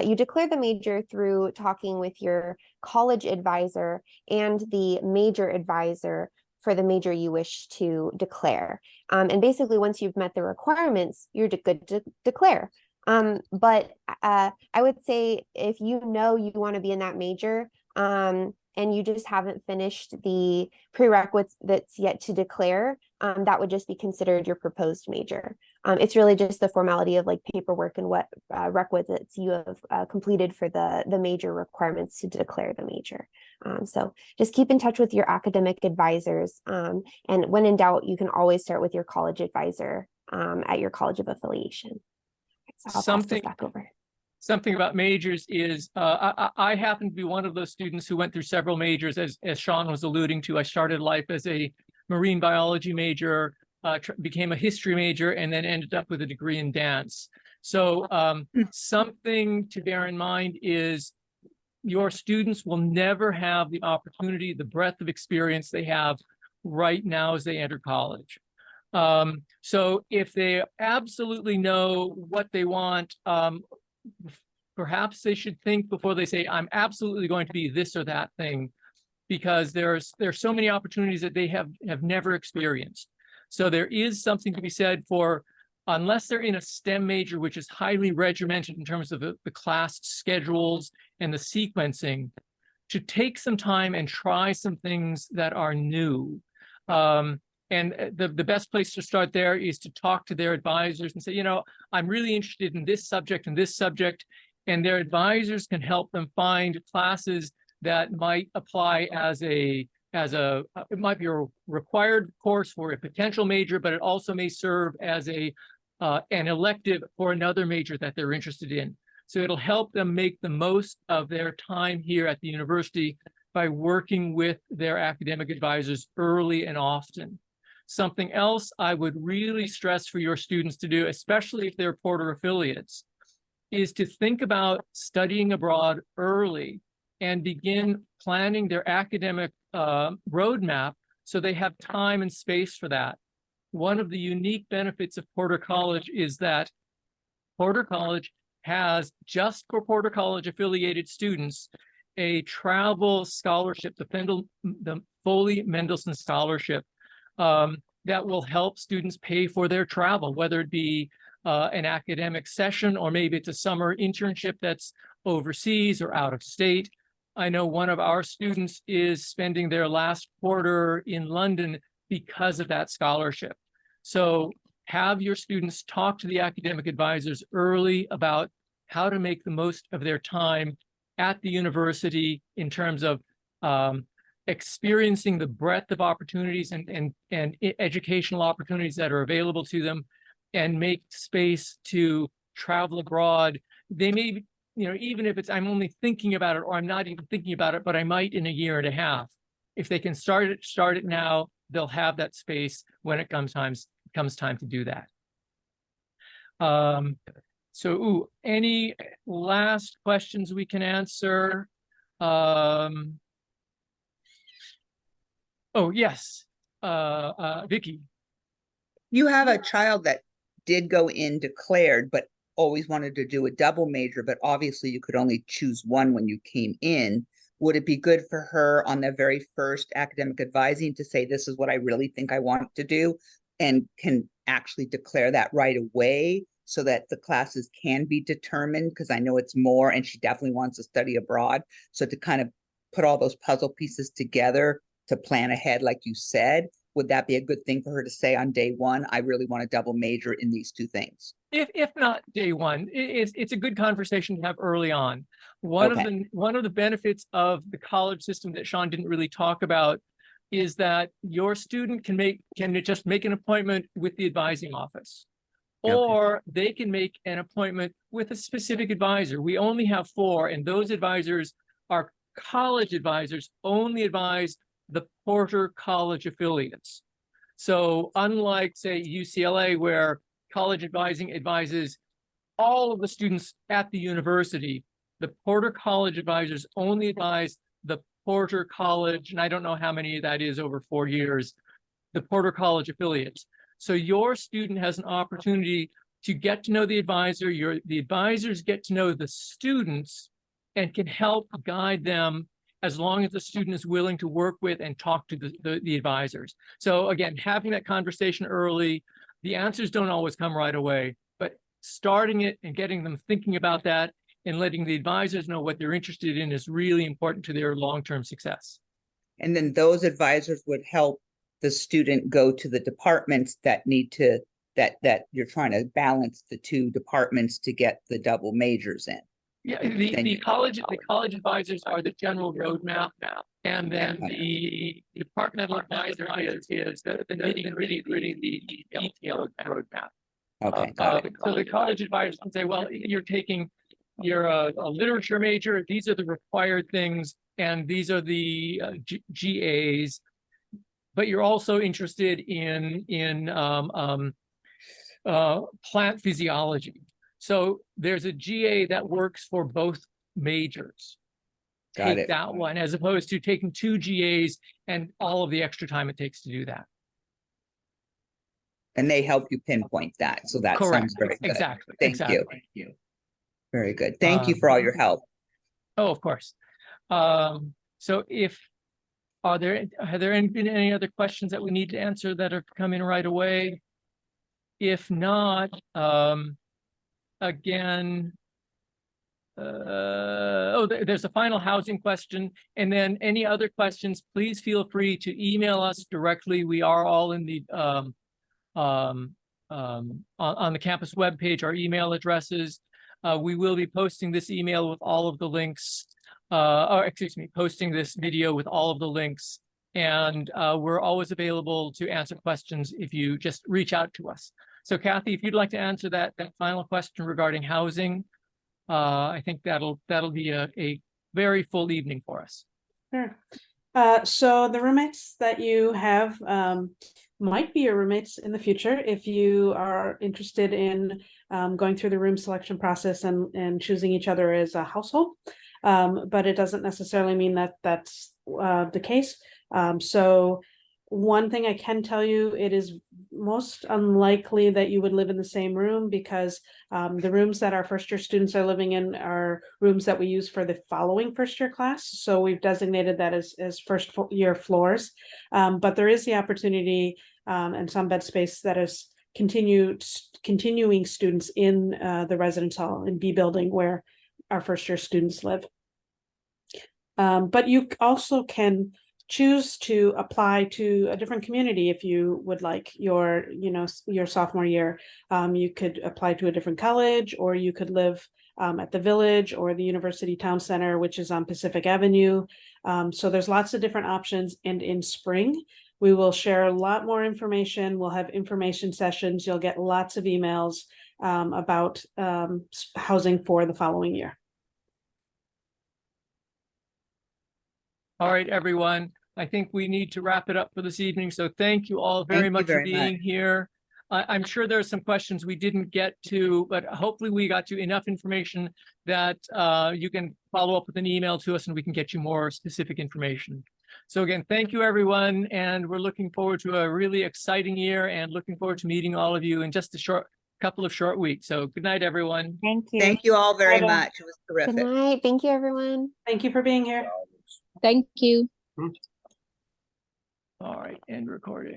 You declare the major through talking with your college advisor and the major advisor for the major you wish to declare. And basically, once you've met the requirements, you're good to declare. But I would say if you know you want to be in that major, and you just haven't finished the prerequisites that's yet to declare, that would just be considered your proposed major. It's really just the formality of like paperwork and what requisites you have completed for the major requirements to declare the major. So just keep in touch with your academic advisors. And when in doubt, you can always start with your college advisor at your college of affiliation. So I'll pass this back over. Something about majors is I happen to be one of those students who went through several majors, as Sean was alluding to. I started life as a marine biology major, became a history major, and then ended up with a degree in dance. So something to bear in mind is your students will never have the opportunity, the breadth of experience they have right now as they enter college. So if they absolutely know what they want, perhaps they should think before they say, I'm absolutely going to be this or that thing, because there's so many opportunities that they have never experienced. So there is something to be said for, unless they're in a STEM major, which is highly regimented in terms of the class schedules and the sequencing, to take some time and try some things that are new. And the best place to start there is to talk to their advisors and say, you know, I'm really interested in this subject and this subject, and their advisors can help them find classes that might apply as it might be a required course for a potential major, but it also may serve as an elective for another major that they're interested in. So it'll help them make the most of their time here at the university by working with their academic advisors early and often. Something else I would really stress for your students to do, especially if they're Porter affiliates, is to think about studying abroad early and begin planning their academic roadmap so they have time and space for that. One of the unique benefits of Porter College is that Porter College has, just for Porter College affiliated students, a travel scholarship, the Foley Mendelson Scholarship, that will help students pay for their travel, whether it be an academic session, or maybe it's a summer internship that's overseas or out of state. I know one of our students is spending their last quarter in London because of that scholarship. So have your students talk to the academic advisors early about how to make the most of their time at the university in terms of experiencing the breadth of opportunities and educational opportunities that are available to them, and make space to travel abroad. They may, you know, even if it's, I'm only thinking about it, or I'm not even thinking about it, but I might in a year and a half. If they can start it now, they'll have that space when it comes time to do that. So, any last questions we can answer? Oh, yes, Vicky. You have a child that did go in declared, but always wanted to do a double major, but obviously you could only choose one when you came in. Would it be good for her on the very first academic advising to say, this is what I really think I want to do, and can actually declare that right away so that the classes can be determined? Because I know it's more, and she definitely wants to study abroad. So to kind of put all those puzzle pieces together to plan ahead, like you said, would that be a good thing for her to say on day one, I really want to double major in these two things? If not day one, it's a good conversation to have early on. One of the benefits of the college system that Sean didn't really talk about is that your student can just make an appointment with the advising office. or they can make an appointment with a specific advisor. We only have 4, and those advisors are college advisors, only advise the Porter College affiliates. So unlike, say, UCLA, where college advising advises all of the students at the university, the Porter College advisors only advise the Porter College, and I don't know how many that is over 4 years, the Porter College affiliates. So your student has an opportunity to get to know the advisor, the advisors get to know the students and can help guide them as long as the student is willing to work with and talk to the advisors. So again, having that conversation early, the answers don't always come right away, but starting it and getting them thinking about that and letting the advisors know what they're interested in is really important to their long-term success. And then those advisors would help the student go to the departments that need to, that you're trying to balance the 2 departments to get the double majors in. Yeah, the college advisors are the general roadmap now, and then the departmental advisor is the really the detailed roadmap. Okay, got it. So the college advisors can say, well, you're a literature major, these are the required things, and these are the GAs, but you're also interested in plant physiology. So there's a GA that works for both majors. Take that one, as opposed to taking 2 GAs and all of the extra time it takes to do that. And they help you pinpoint that. So that sounds very good. Exactly. Thank you. Very good. Thank you for all your help. Oh, of course. So have there been any other questions that we need to answer that are coming right away? If not, again, there's a final housing question, and then any other questions, please feel free to email us directly. We are all in the on the campus webpage, our email addresses. We will be posting this email with all of the links, posting this video with all of the links, and we're always available to answer questions if you just reach out to us. So Kathy, if you'd like to answer that final question regarding housing, I think that'll be a very full evening for us. Sure. So the roommates that you have might be your roommates in the future if you are interested in going through the room selection process and choosing each other as a household. But it doesn't necessarily mean that that's the case. So one thing I can tell you, it is most unlikely that you would live in the same room, because the rooms that our first year students are living in are rooms that we use for the following first year class. So we've designated that as first year floors. But there is the opportunity and some bed space that is continuing students in the residence hall in B building where our first year students live. But you also can choose to apply to a different community if you would like your sophomore year. You could apply to a different college, or you could live at the Village or the University Town Center, which is on Pacific Avenue. So there's lots of different options. And in spring, we will share a lot more information. We'll have information sessions. You'll get lots of emails about housing for the following year. All right, everyone. I think we need to wrap it up for this evening. So thank you all very much for being here. I'm sure there are some questions we didn't get to, but hopefully we got you enough information that you can follow up with an email to us and we can get you more specific information. So again, thank you, everyone. And we're looking forward to a really exciting year and looking forward to meeting all of you in just a couple of short weeks. So good night, everyone. Thank you. Thank you all very much. It was terrific. Good night. Thank you, everyone. Thank you for being here. Thank you. All right, end recording.